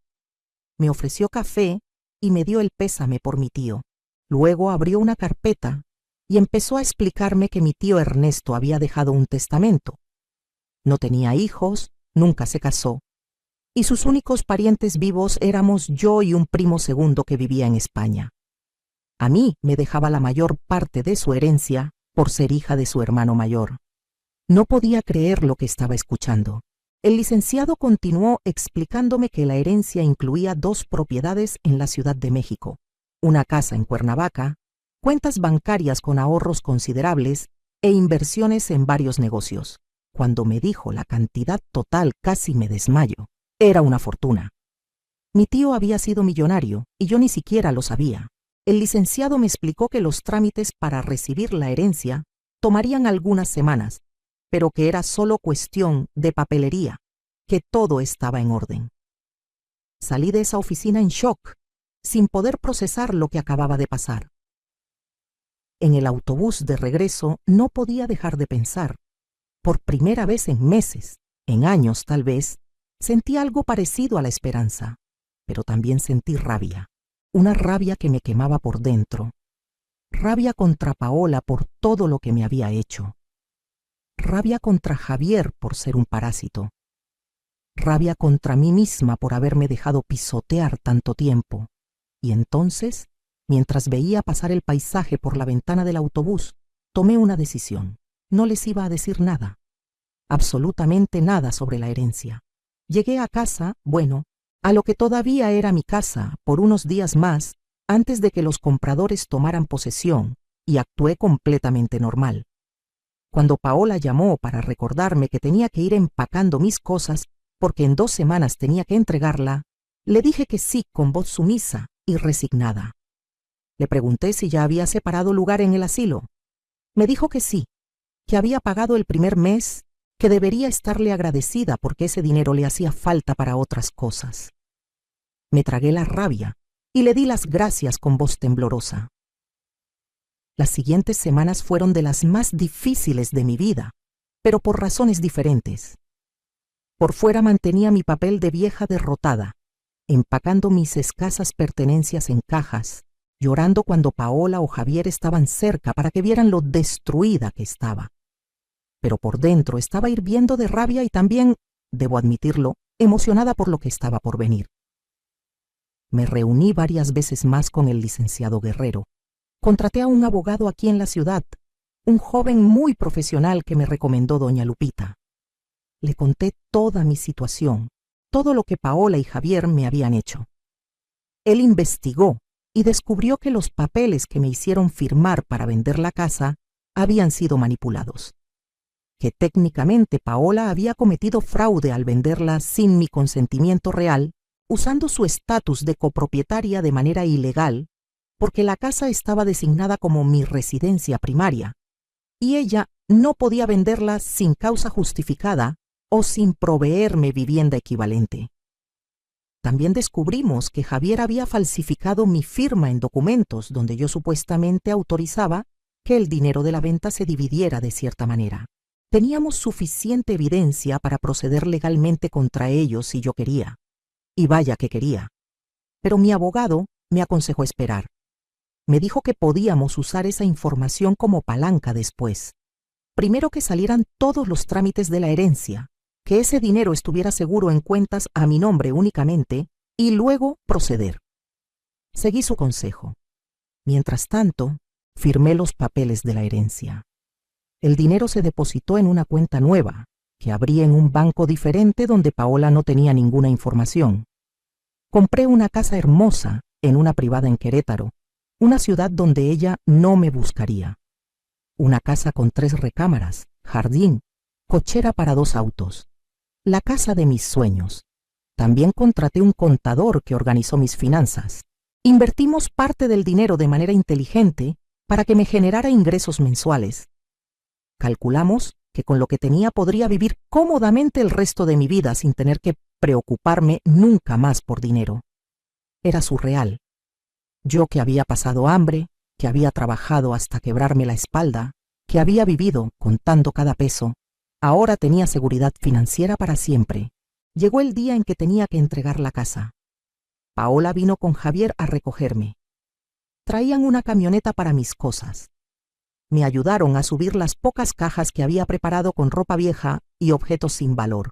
Me ofreció café y me dio el pésame por mi tío. Luego abrió una carpeta y empezó a explicarme que mi tío Ernesto había dejado un testamento. No tenía hijos, nunca se casó, y sus únicos parientes vivos éramos yo y un primo segundo que vivía en España. A mí me dejaba la mayor parte de su herencia por ser hija de su hermano mayor. No podía creer lo que estaba escuchando. El licenciado continuó explicándome que la herencia incluía 2 propiedades en la Ciudad de México, una casa en Cuernavaca, cuentas bancarias con ahorros considerables e inversiones en varios negocios. Cuando me dijo la cantidad total casi me desmayo. Era una fortuna. Mi tío había sido millonario y yo ni siquiera lo sabía. El licenciado me explicó que los trámites para recibir la herencia tomarían algunas semanas, pero que era solo cuestión de papelería, que todo estaba en orden. Salí de esa oficina en shock, sin poder procesar lo que acababa de pasar. En el autobús de regreso no podía dejar de pensar. Por primera vez en meses, en años tal vez, sentí algo parecido a la esperanza, pero también sentí rabia, una rabia que me quemaba por dentro. Rabia contra Paola por todo lo que me había hecho. Rabia contra Javier por ser un parásito. Rabia contra mí misma por haberme dejado pisotear tanto tiempo. Y entonces, mientras veía pasar el paisaje por la ventana del autobús, tomé una decisión. No les iba a decir nada, absolutamente nada sobre la herencia. Llegué a casa, bueno, a lo que todavía era mi casa, por unos días más, antes de que los compradores tomaran posesión, y actué completamente normal. Cuando Paola llamó para recordarme que tenía que ir empacando mis cosas, porque en 2 semanas tenía que entregarla, le dije que sí con voz sumisa y resignada. Le pregunté si ya había separado lugar en el asilo. Me dijo que sí, que había pagado el primer mes, que debería estarle agradecida porque ese dinero le hacía falta para otras cosas. Me tragué la rabia y le di las gracias con voz temblorosa. Las siguientes semanas fueron de las más difíciles de mi vida, pero por razones diferentes. Por fuera mantenía mi papel de vieja derrotada, empacando mis escasas pertenencias en cajas, llorando cuando Paola o Javier estaban cerca para que vieran lo destruida que estaba. Pero por dentro estaba hirviendo de rabia y también, debo admitirlo, emocionada por lo que estaba por venir. Me reuní varias veces más con el licenciado Guerrero. Contraté a un abogado aquí en la ciudad, un joven muy profesional que me recomendó doña Lupita. Le conté toda mi situación, todo lo que Paola y Javier me habían hecho. Él investigó y descubrió que los papeles que me hicieron firmar para vender la casa habían sido manipulados, que técnicamente Paola había cometido fraude al venderla sin mi consentimiento real, usando su estatus de copropietaria de manera ilegal, porque la casa estaba designada como mi residencia primaria, y ella no podía venderla sin causa justificada o sin proveerme vivienda equivalente. También descubrimos que Javier había falsificado mi firma en documentos donde yo supuestamente autorizaba que el dinero de la venta se dividiera de cierta manera. Teníamos suficiente evidencia para proceder legalmente contra ellos si yo quería. Y vaya que quería. Pero mi abogado me aconsejó esperar. Me dijo que podíamos usar esa información como palanca después. Primero que salieran todos los trámites de la herencia, que ese dinero estuviera seguro en cuentas a mi nombre únicamente, y luego proceder. Seguí su consejo. Mientras tanto, firmé los papeles de la herencia. El dinero se depositó en una cuenta nueva, que abrí en un banco diferente donde Paola no tenía ninguna información. Compré una casa hermosa en una privada en Querétaro, una ciudad donde ella no me buscaría. Una casa con 3 recámaras, jardín, cochera para 2 autos. La casa de mis sueños. También contraté un contador que organizó mis finanzas. Invertimos parte del dinero de manera inteligente para que me generara ingresos mensuales. Calculamos que con lo que tenía podría vivir cómodamente el resto de mi vida sin tener que preocuparme nunca más por dinero. Era surreal. Yo que había pasado hambre, que había trabajado hasta quebrarme la espalda, que había vivido contando cada peso, ahora tenía seguridad financiera para siempre. Llegó el día en que tenía que entregar la casa. Paola vino con Javier a recogerme. Traían una camioneta para mis cosas. Me ayudaron a subir las pocas cajas que había preparado con ropa vieja y objetos sin valor.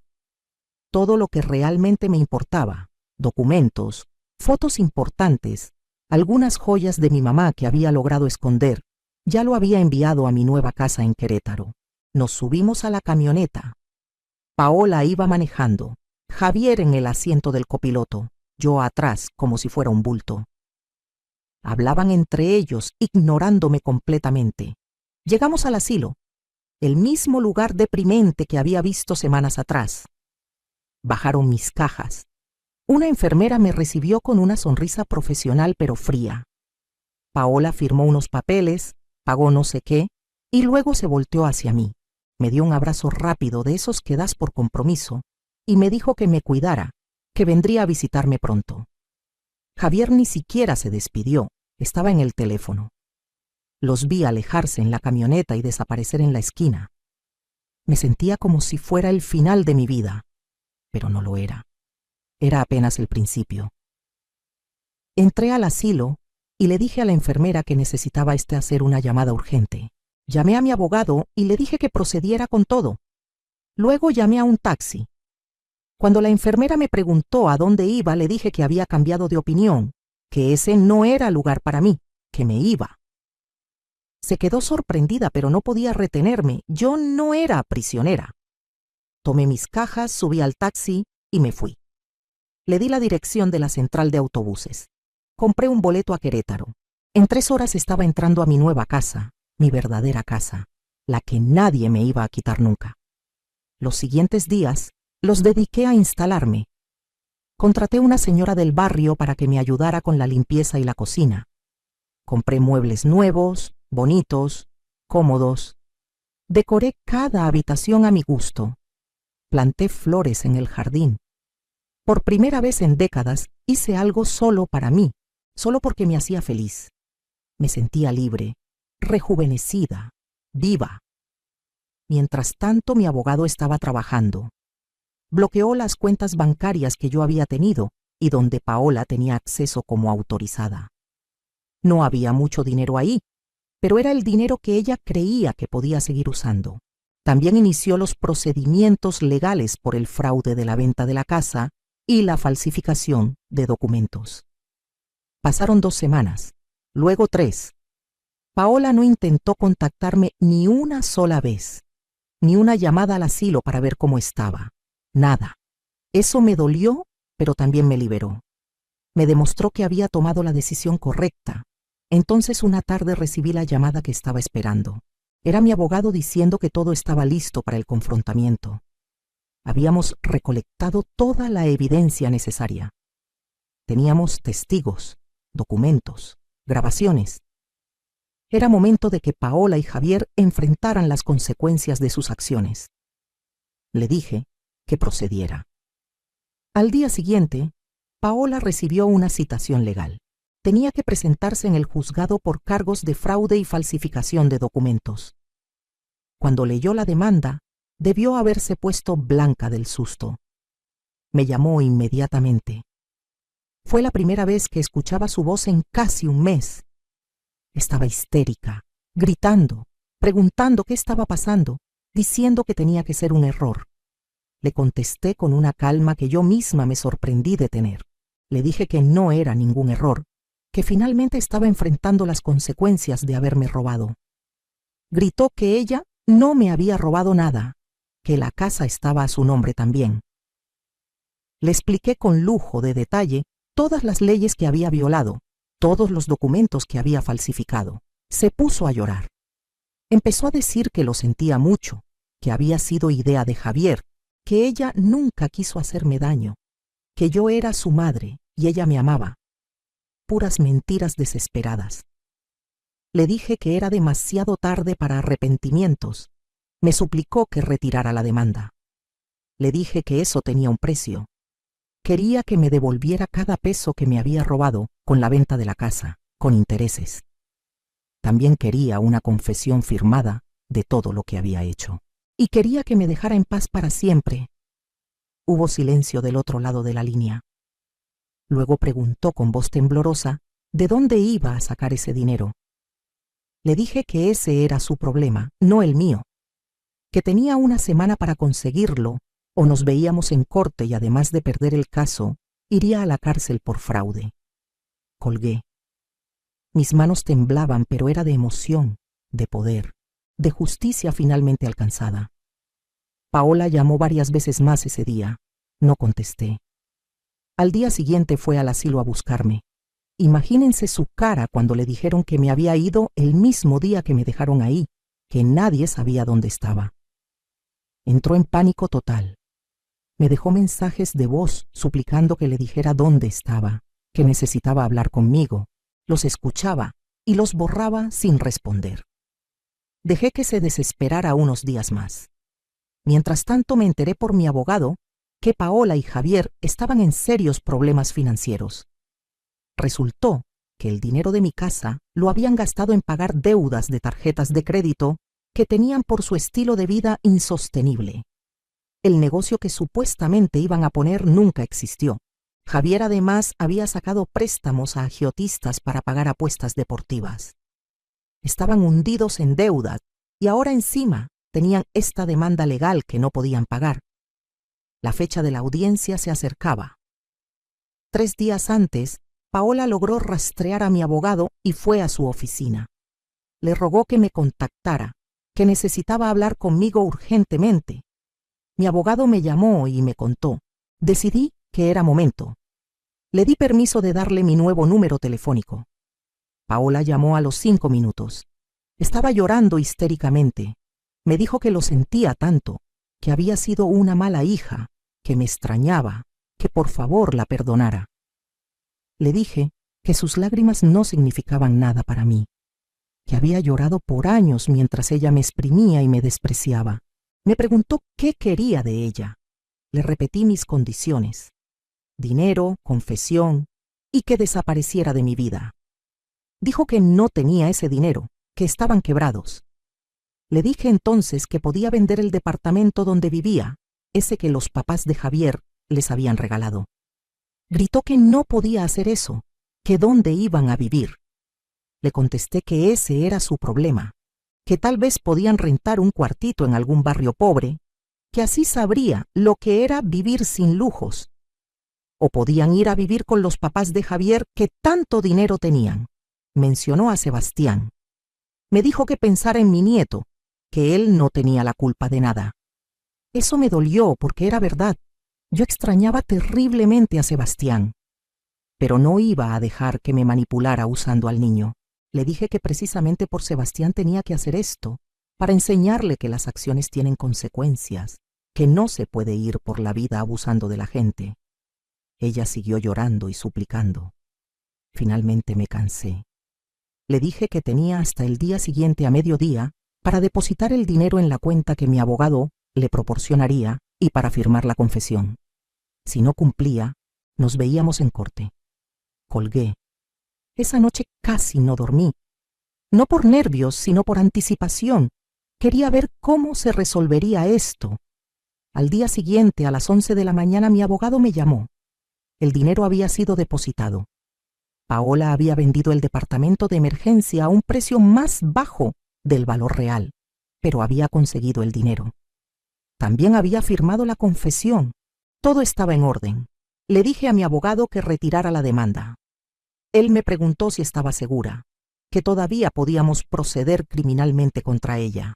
Todo lo que realmente me importaba, documentos, fotos importantes, algunas joyas de mi mamá que había logrado esconder, ya lo había enviado a mi nueva casa en Querétaro. Nos subimos a la camioneta. Paola iba manejando, Javier en el asiento del copiloto, yo atrás como si fuera un bulto. Hablaban entre ellos, ignorándome completamente. Llegamos al asilo, el mismo lugar deprimente que había visto semanas atrás. Bajaron mis cajas. Una enfermera me recibió con una sonrisa profesional pero fría. Paola firmó unos papeles, pagó no sé qué, y luego se volteó hacia mí. Me dio un abrazo rápido de esos que das por compromiso, y me dijo que me cuidara, que vendría a visitarme pronto. Javier ni siquiera se despidió, estaba en el teléfono. Los vi alejarse en la camioneta y desaparecer en la esquina. Me sentía como si fuera el final de mi vida, pero no lo era. Era apenas el principio. Entré al asilo y le dije a la enfermera que necesitaba hacer una llamada urgente. Llamé a mi abogado y le dije que procediera con todo. Luego llamé a un taxi. Cuando la enfermera me preguntó a dónde iba, le dije que había cambiado de opinión, que ese no era lugar para mí, que me iba. Se quedó sorprendida, pero no podía retenerme. Yo no era prisionera. Tomé mis cajas, subí al taxi y me fui. Le di la dirección de la central de autobuses. Compré un boleto a Querétaro. En 3 horas estaba entrando a mi nueva casa, mi verdadera casa, la que nadie me iba a quitar nunca. Los siguientes días los dediqué a instalarme. Contraté una señora del barrio para que me ayudara con la limpieza y la cocina. Compré muebles nuevos, bonitos, cómodos. Decoré cada habitación a mi gusto. Planté flores en el jardín. Por primera vez en décadas hice algo solo para mí, solo porque me hacía feliz. Me sentía libre, rejuvenecida, viva. Mientras tanto, mi abogado estaba trabajando. bloqueó las cuentas bancarias que yo había tenido y donde Paola tenía acceso como autorizada. No había mucho dinero ahí, pero era el dinero que ella creía que podía seguir usando. También inició los procedimientos legales por el fraude de la venta de la casa y la falsificación de documentos. Pasaron 2 semanas, luego 3. Paola no intentó contactarme ni una sola vez, ni una llamada al asilo para ver cómo estaba. Nada. Eso me dolió, pero también me liberó. Me demostró que había tomado la decisión correcta. Entonces una tarde recibí la llamada que estaba esperando. Era mi abogado diciendo que todo estaba listo para el confrontamiento. Habíamos recolectado toda la evidencia necesaria. Teníamos testigos, documentos, grabaciones. Era momento de que Paola y Javier enfrentaran las consecuencias de sus acciones. Le dije que procediera. Al día siguiente, Paola recibió una citación legal. Tenía que presentarse en el juzgado por cargos de fraude y falsificación de documentos. Cuando leyó la demanda, debió haberse puesto blanca del susto. Me llamó inmediatamente. Fue la primera vez que escuchaba su voz en casi un mes. Estaba histérica, gritando, preguntando qué estaba pasando, diciendo que tenía que ser un error. Le contesté con una calma que yo misma me sorprendí de tener. Le dije que no era ningún error, que finalmente estaba enfrentando las consecuencias de haberme robado. Gritó que ella no me había robado nada, que la casa estaba a su nombre también. Le expliqué con lujo de detalle todas las leyes que había violado, todos los documentos que había falsificado. Se puso a llorar. Empezó a decir que lo sentía mucho, que había sido idea de Javier, que ella nunca quiso hacerme daño, que yo era su madre y ella me amaba. Puras mentiras desesperadas. Le dije que era demasiado tarde para arrepentimientos. Me suplicó que retirara la demanda. Le dije que eso tenía un precio. Quería que me devolviera cada peso que me había robado con la venta de la casa, con intereses. También quería una confesión firmada de todo lo que había hecho. Y quería que me dejara en paz para siempre. Hubo silencio del otro lado de la línea. Luego preguntó con voz temblorosa de dónde iba a sacar ese dinero. Le dije que ese era su problema, no el mío, que tenía una semana para conseguirlo o nos veíamos en corte y además de perder el caso, iría a la cárcel por fraude. Colgué. Mis manos temblaban, pero era de emoción, de poder, de justicia finalmente alcanzada. Paola llamó varias veces más ese día. No contesté. Al día siguiente fue al asilo a buscarme. Imagínense su cara cuando le dijeron que me había ido el mismo día que me dejaron ahí, que nadie sabía dónde estaba. Entró en pánico total. Me dejó mensajes de voz suplicando que le dijera dónde estaba, que necesitaba hablar conmigo. Los escuchaba y los borraba sin responder. Dejé que se desesperara unos días más. Mientras tanto me enteré por mi abogado que Paola y Javier estaban en serios problemas financieros. Resultó que el dinero de mi casa lo habían gastado en pagar deudas de tarjetas de crédito que tenían por su estilo de vida insostenible. El negocio que supuestamente iban a poner nunca existió. Javier además había sacado préstamos a agiotistas para pagar apuestas deportivas. Estaban hundidos en deudas y ahora encima tenían esta demanda legal que no podían pagar. La fecha de la audiencia se acercaba. 3 días antes, Paola logró rastrear a mi abogado y fue a su oficina. Le rogó que me contactara, que necesitaba hablar conmigo urgentemente. Mi abogado me llamó y me contó. Decidí que era momento. Le di permiso de darle mi nuevo número telefónico. Paola llamó a los 5 minutos. Estaba llorando histéricamente. Me dijo que lo sentía tanto, que había sido una mala hija, que me extrañaba, que por favor la perdonara. Le dije que sus lágrimas no significaban nada para mí, que había llorado por años mientras ella me exprimía y me despreciaba. Me preguntó qué quería de ella. Le repetí mis condiciones: dinero, confesión y que desapareciera de mi vida. Dijo que no tenía ese dinero, que estaban quebrados. Le dije entonces que podía vender el departamento donde vivía, ese que los papás de Javier les habían regalado. Gritó que no podía hacer eso, que dónde iban a vivir. Le contesté que ese era su problema, que tal vez podían rentar un cuartito en algún barrio pobre, que así sabría lo que era vivir sin lujos. O podían ir a vivir con los papás de Javier que tanto dinero tenían. Mencionó a Sebastián. Me dijo que pensara en mi nieto, que él no tenía la culpa de nada. Eso me dolió porque era verdad. Yo extrañaba terriblemente a Sebastián. Pero no iba a dejar que me manipulara usando al niño. Le dije que precisamente por Sebastián tenía que hacer esto, para enseñarle que las acciones tienen consecuencias, que no se puede ir por la vida abusando de la gente. Ella siguió llorando y suplicando. Finalmente me cansé. Le dije que tenía hasta el día siguiente a mediodía para depositar el dinero en la cuenta que mi abogado le proporcionaría y para firmar la confesión. Si no cumplía, nos veíamos en corte. Colgué. Esa noche casi no dormí. No por nervios, sino por anticipación. Quería ver cómo se resolvería esto. Al día siguiente, a las 11 de la mañana, mi abogado me llamó. El dinero había sido depositado. Paola había vendido el departamento de emergencia a un precio más bajo del valor real, pero había conseguido el dinero. También había firmado la confesión. Todo estaba en orden. Le dije a mi abogado que retirara la demanda. Él me preguntó si estaba segura, que todavía podíamos proceder criminalmente contra ella.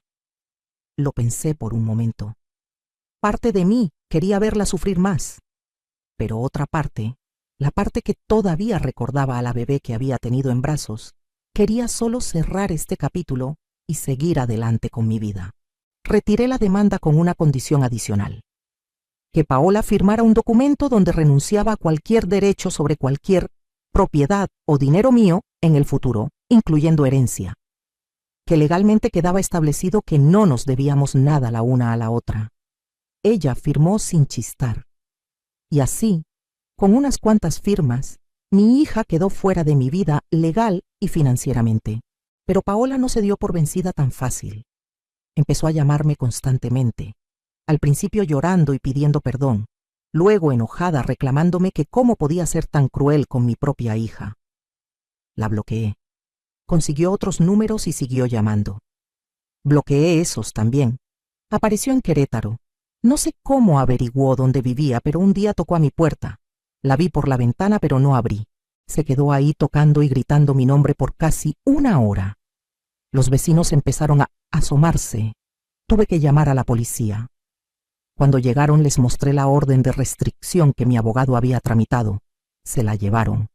Lo pensé por un momento. Parte de mí quería verla sufrir más, pero otra parte, la parte que todavía recordaba a la bebé que había tenido en brazos, quería solo cerrar este capítulo y seguir adelante con mi vida. Retiré la demanda con una condición adicional: que Paola firmara un documento donde renunciaba a cualquier derecho sobre cualquier propiedad o dinero mío en el futuro, incluyendo herencia, que legalmente quedaba establecido que no nos debíamos nada la una a la otra. Ella firmó sin chistar. Y así, con unas cuantas firmas, mi hija quedó fuera de mi vida legal y financieramente. Pero Paola no se dio por vencida tan fácil. Empezó a llamarme constantemente, al principio llorando y pidiendo perdón, luego enojada reclamándome que cómo podía ser tan cruel con mi propia hija. La bloqueé. Consiguió otros números y siguió llamando. Bloqueé esos también. Apareció en Querétaro. No sé cómo averiguó dónde vivía, pero un día tocó a mi puerta. La vi por la ventana, pero no abrí. Se quedó ahí tocando y gritando mi nombre por casi una hora. Los vecinos empezaron a asomarse. Tuve que llamar a la policía. Cuando llegaron les mostré la orden de restricción que mi abogado había tramitado. Se la llevaron.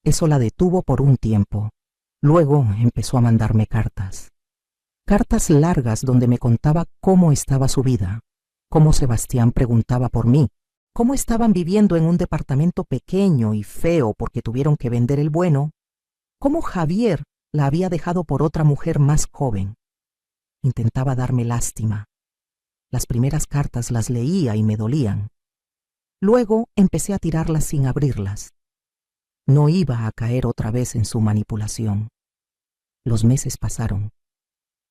Eso la detuvo por un tiempo. Luego empezó a mandarme cartas. Cartas largas donde me contaba cómo estaba su vida, cómo Sebastián preguntaba por mí, cómo estaban viviendo en un departamento pequeño y feo porque tuvieron que vender el bueno, cómo Javier la había dejado por otra mujer más joven. Intentaba darme lástima. Las primeras cartas las leía y me dolían. Luego empecé a tirarlas sin abrirlas. No iba a caer otra vez en su manipulación. Los meses pasaron.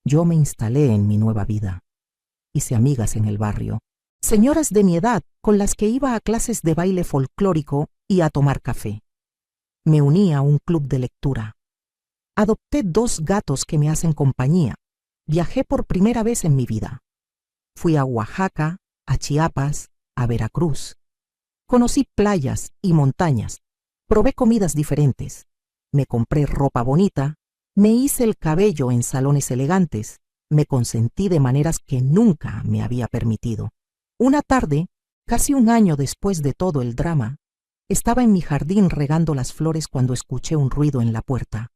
Yo me instalé en mi nueva vida. Hice amigas en el barrio, señoras de mi edad con las que iba a clases de baile folclórico y a tomar café. Me uní a un club de lectura. Adopté 2 gatos que me hacen compañía. Viajé por primera vez en mi vida. Fui a Oaxaca, a Chiapas, a Veracruz. Conocí playas y montañas. Probé comidas diferentes. Me compré ropa bonita. Me hice el cabello en salones elegantes. Me consentí de maneras que nunca me había permitido. Una tarde, casi un año después de todo el drama, estaba en mi jardín regando las flores cuando escuché un ruido en la puerta.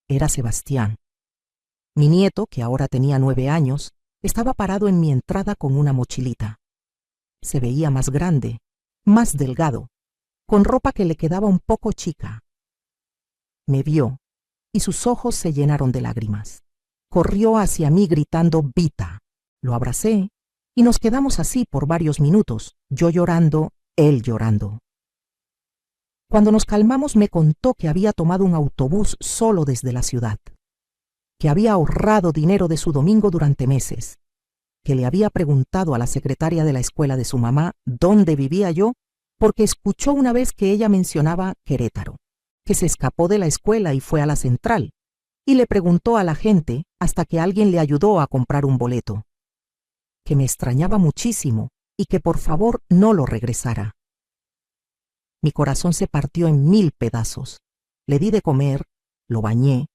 Era Sebastián. Mi nieto, que ahora tenía 9 años, estaba parado en mi entrada con una mochilita. Se veía más grande, más delgado, con ropa que le quedaba un poco chica. Me vio y sus ojos se llenaron de lágrimas. Corrió hacia mí gritando «Vita». Lo abracé y nos quedamos así por varios minutos, yo llorando, él llorando. Cuando nos calmamos me contó que había tomado un autobús solo desde la ciudad, que había ahorrado dinero de su domingo durante meses, que le había preguntado a la secretaria de la escuela de su mamá dónde vivía yo, porque escuchó una vez que ella mencionaba Querétaro, que se escapó de la escuela y fue a la central, y le preguntó a la gente hasta que alguien le ayudó a comprar un boleto, que me extrañaba muchísimo y que por favor no lo regresara. Mi corazón se partió en 1000 pedazos. Le di de comer, lo bañé,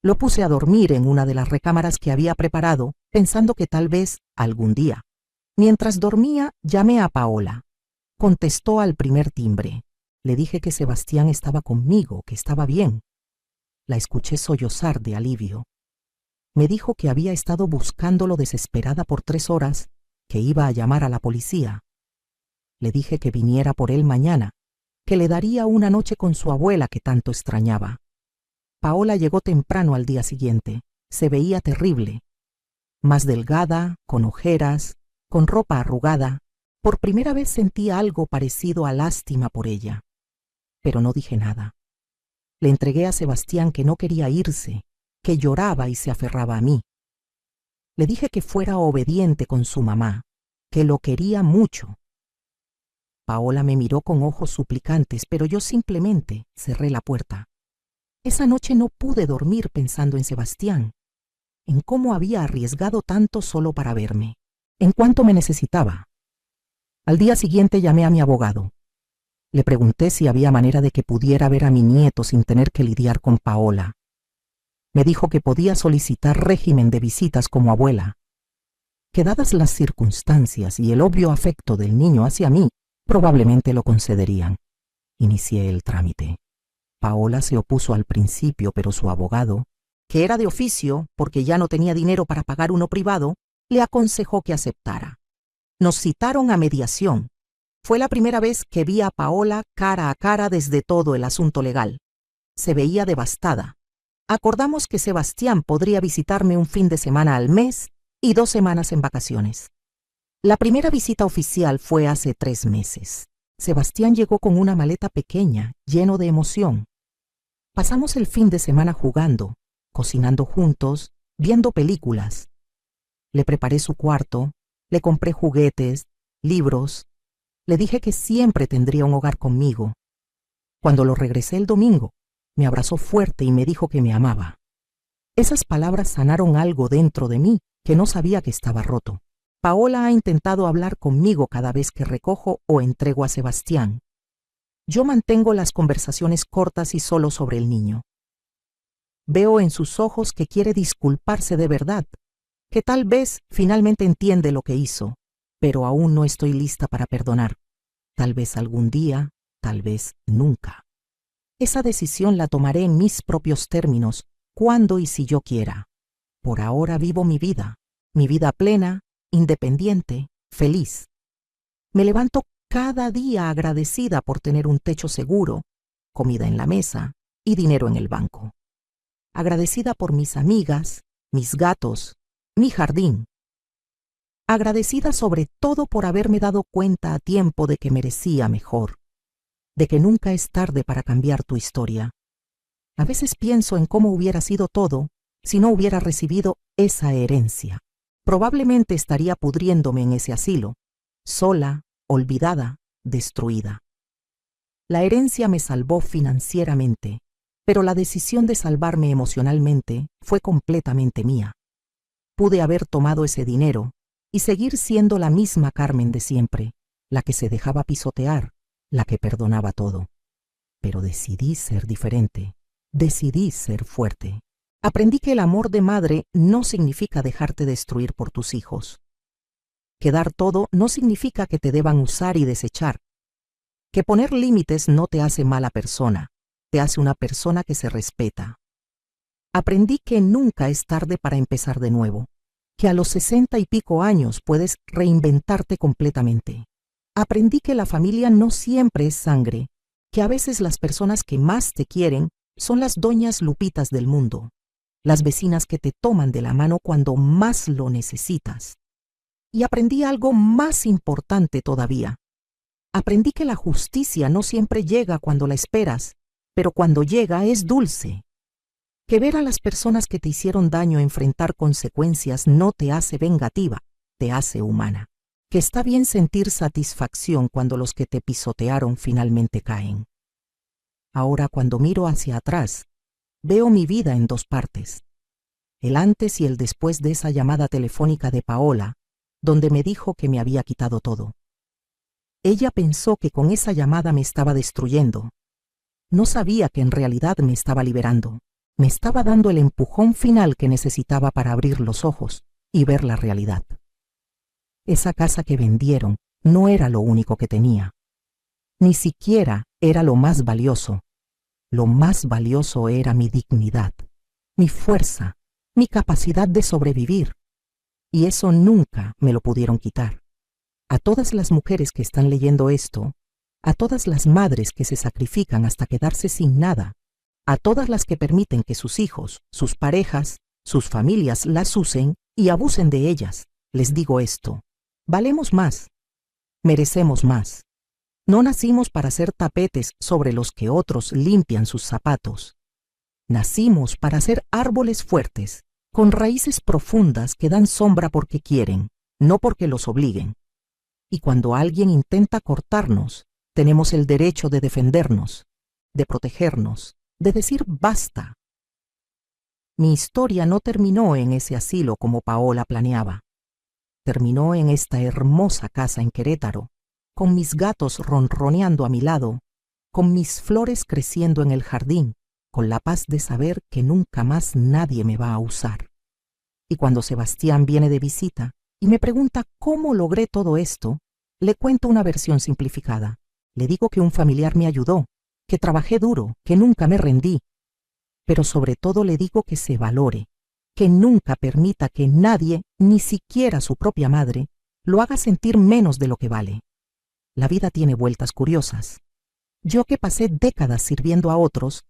lo puse a dormir en una de las recámaras que había preparado, pensando que tal vez algún día. Mientras dormía, llamé a Paola. Contestó al primer timbre. Le dije que Sebastián estaba conmigo, que estaba bien. La escuché sollozar de alivio. Me dijo que había estado buscándolo desesperada por 3 horas, que iba a llamar a la policía. Le dije que viniera por él mañana, que le daría una noche con su abuela que tanto extrañaba. Paola llegó temprano al día siguiente. Se veía terrible. Más delgada, con ojeras, con ropa arrugada. Por primera vez sentía algo parecido a lástima por ella. Pero no dije nada. Le entregué a Sebastián que no quería irse, que lloraba y se aferraba a mí. Le dije que fuera obediente con su mamá, que lo quería mucho. Paola me miró con ojos suplicantes, pero yo simplemente cerré la puerta. Esa noche no pude dormir pensando en Sebastián, en cómo había arriesgado tanto solo para verme, en cuánto me necesitaba. Al día siguiente llamé a mi abogado. Le pregunté si había manera de que pudiera ver a mi nieto sin tener que lidiar con Paola. Me dijo que podía solicitar régimen de visitas como abuela, que dadas las circunstancias y el obvio afecto del niño hacia mí, probablemente lo concederían. Inicié el trámite. Paola se opuso al principio, pero su abogado, que era de oficio porque ya no tenía dinero para pagar uno privado, le aconsejó que aceptara. Nos citaron a mediación. Fue la primera vez que vi a Paola cara a cara desde todo el asunto legal. Se veía devastada. Acordamos que Sebastián podría visitarme un fin de semana al mes y 2 semanas en vacaciones. La primera visita oficial fue hace 3 meses. Sebastián llegó con una maleta pequeña, lleno de emoción. Pasamos el fin de semana jugando, cocinando juntos, viendo películas. Le preparé su cuarto, le compré juguetes, libros. Le dije que siempre tendría un hogar conmigo. Cuando lo regresé el domingo, me abrazó fuerte y me dijo que me amaba. Esas palabras sanaron algo dentro de mí que no sabía que estaba roto. Paola ha intentado hablar conmigo cada vez que recojo o entrego a Sebastián. Yo mantengo las conversaciones cortas y solo sobre el niño. Veo en sus ojos que quiere disculparse de verdad, que tal vez finalmente entiende lo que hizo, pero aún no estoy lista para perdonar. Tal vez algún día, tal vez nunca. Esa decisión la tomaré en mis propios términos, cuando y si yo quiera. Por ahora vivo mi vida plena, independiente, feliz. Me levanto cada día agradecida por tener un techo seguro, comida en la mesa y dinero en el banco. Agradecida por mis amigas, mis gatos, mi jardín. Agradecida sobre todo por haberme dado cuenta a tiempo de que merecía mejor, de que nunca es tarde para cambiar tu historia. A veces pienso en cómo hubiera sido todo si no hubiera recibido esa herencia. Probablemente estaría pudriéndome en ese asilo, sola, olvidada, destruida. La herencia me salvó financieramente, pero la decisión de salvarme emocionalmente fue completamente mía. Pude haber tomado ese dinero y seguir siendo la misma Carmen de siempre, la que se dejaba pisotear, la que perdonaba todo. Pero decidí ser diferente, decidí ser fuerte. Aprendí que el amor de madre no significa dejarte destruir por tus hijos. Que dar todo no significa que te deban usar y desechar. Que poner límites no te hace mala persona, te hace una persona que se respeta. Aprendí que nunca es tarde para empezar de nuevo, que a los 60 y pico años puedes reinventarte completamente. Aprendí que la familia no siempre es sangre, que a veces las personas que más te quieren son las doñas Lupitas del mundo, las vecinas que te toman de la mano cuando más lo necesitas. Y aprendí algo más importante todavía. Aprendí que la justicia no siempre llega cuando la esperas, pero cuando llega es dulce. Que ver a las personas que te hicieron daño enfrentar consecuencias no te hace vengativa, te hace humana, que está bien sentir satisfacción cuando los que te pisotearon finalmente caen. Ahora cuando miro hacia atrás, veo mi vida en dos partes, el antes y el después de esa llamada telefónica de Paola, donde me dijo que me había quitado todo. Ella pensó que con esa llamada me estaba destruyendo. No sabía que en realidad me estaba liberando. Me estaba dando el empujón final que necesitaba para abrir los ojos y ver la realidad. Esa casa que vendieron no era lo único que tenía. Ni siquiera era lo más valioso. Lo más valioso era mi dignidad, mi fuerza, mi capacidad de sobrevivir. Y eso nunca me lo pudieron quitar. A todas las mujeres que están leyendo esto, a todas las madres que se sacrifican hasta quedarse sin nada, a todas las que permiten que sus hijos, sus parejas, sus familias las usen y abusen de ellas, les digo esto: valemos más, merecemos más. No nacimos para ser tapetes sobre los que otros limpian sus zapatos. Nacimos para ser árboles fuertes, con raíces profundas que dan sombra porque quieren, no porque los obliguen. Y cuando alguien intenta cortarnos, tenemos el derecho de defendernos, de protegernos, de decir basta. Mi historia no terminó en ese asilo como Paola planeaba. Terminó en esta hermosa casa en Querétaro, con mis gatos ronroneando a mi lado, con mis flores creciendo en el jardín, con la paz de saber que nunca más nadie me va a usar. Y cuando Sebastián viene de visita y me pregunta cómo logré todo esto, le cuento una versión simplificada. Le digo que un familiar me ayudó, que trabajé duro, que nunca me rendí. Pero sobre todo le digo que se valore, que nunca permita que nadie, ni siquiera su propia madre, lo haga sentir menos de lo que vale. La vida tiene vueltas curiosas. Yo que pasé décadas sirviendo a otros,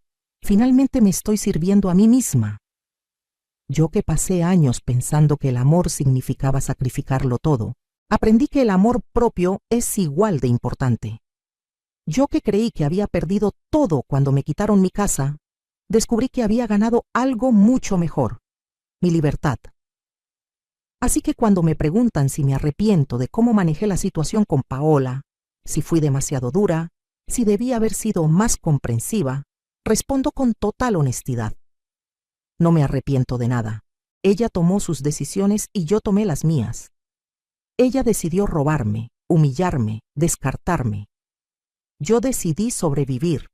finalmente me estoy sirviendo a mí misma. Yo que pasé años pensando que el amor significaba sacrificarlo todo, aprendí que el amor propio es igual de importante. Yo que creí que había perdido todo cuando me quitaron mi casa, descubrí que había ganado algo mucho mejor: mi libertad. Así que cuando me preguntan si me arrepiento de cómo manejé la situación con Paola, si fui demasiado dura, si debía haber sido más comprensiva, respondo con total honestidad: no me arrepiento de nada. Ella tomó sus decisiones y yo tomé las mías. Ella decidió robarme, humillarme, descartarme. Yo decidí sobrevivir,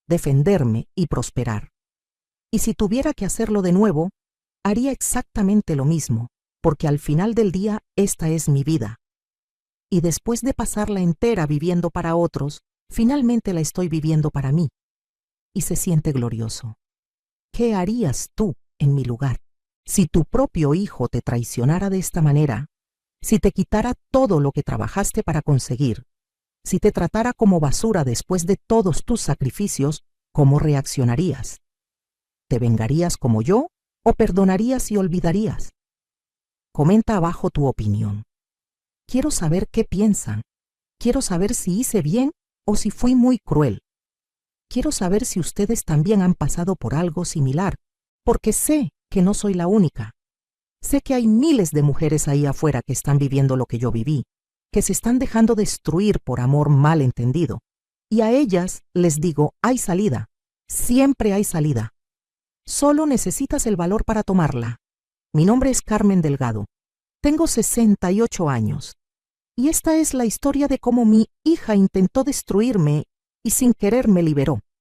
defenderme y prosperar. Y si tuviera que hacerlo de nuevo, haría exactamente lo mismo, porque al final del día esta es mi vida. Y después de pasarla entera viviendo para otros, finalmente la estoy viviendo para mí. Y se siente glorioso. ¿Qué harías tú en mi lugar? Si tu propio hijo te traicionara de esta manera, si te quitara todo lo que trabajaste para conseguir, si te tratara como basura después de todos tus sacrificios, ¿cómo reaccionarías? ¿Te vengarías como yo o perdonarías y olvidarías? Comenta abajo tu opinión. Quiero saber qué piensan. Quiero saber si hice bien o si fui muy cruel. Quiero saber si ustedes también han pasado por algo similar, porque sé que no soy la única. Sé que hay miles de mujeres ahí afuera que están viviendo lo que yo viví, que se están dejando destruir por amor mal entendido. Y a ellas les digo, hay salida. Siempre hay salida. Solo necesitas el valor para tomarla. Mi nombre es Carmen Delgado. Tengo 68 años. Y esta es la historia de cómo mi hija intentó destruirme y sin querer me liberó.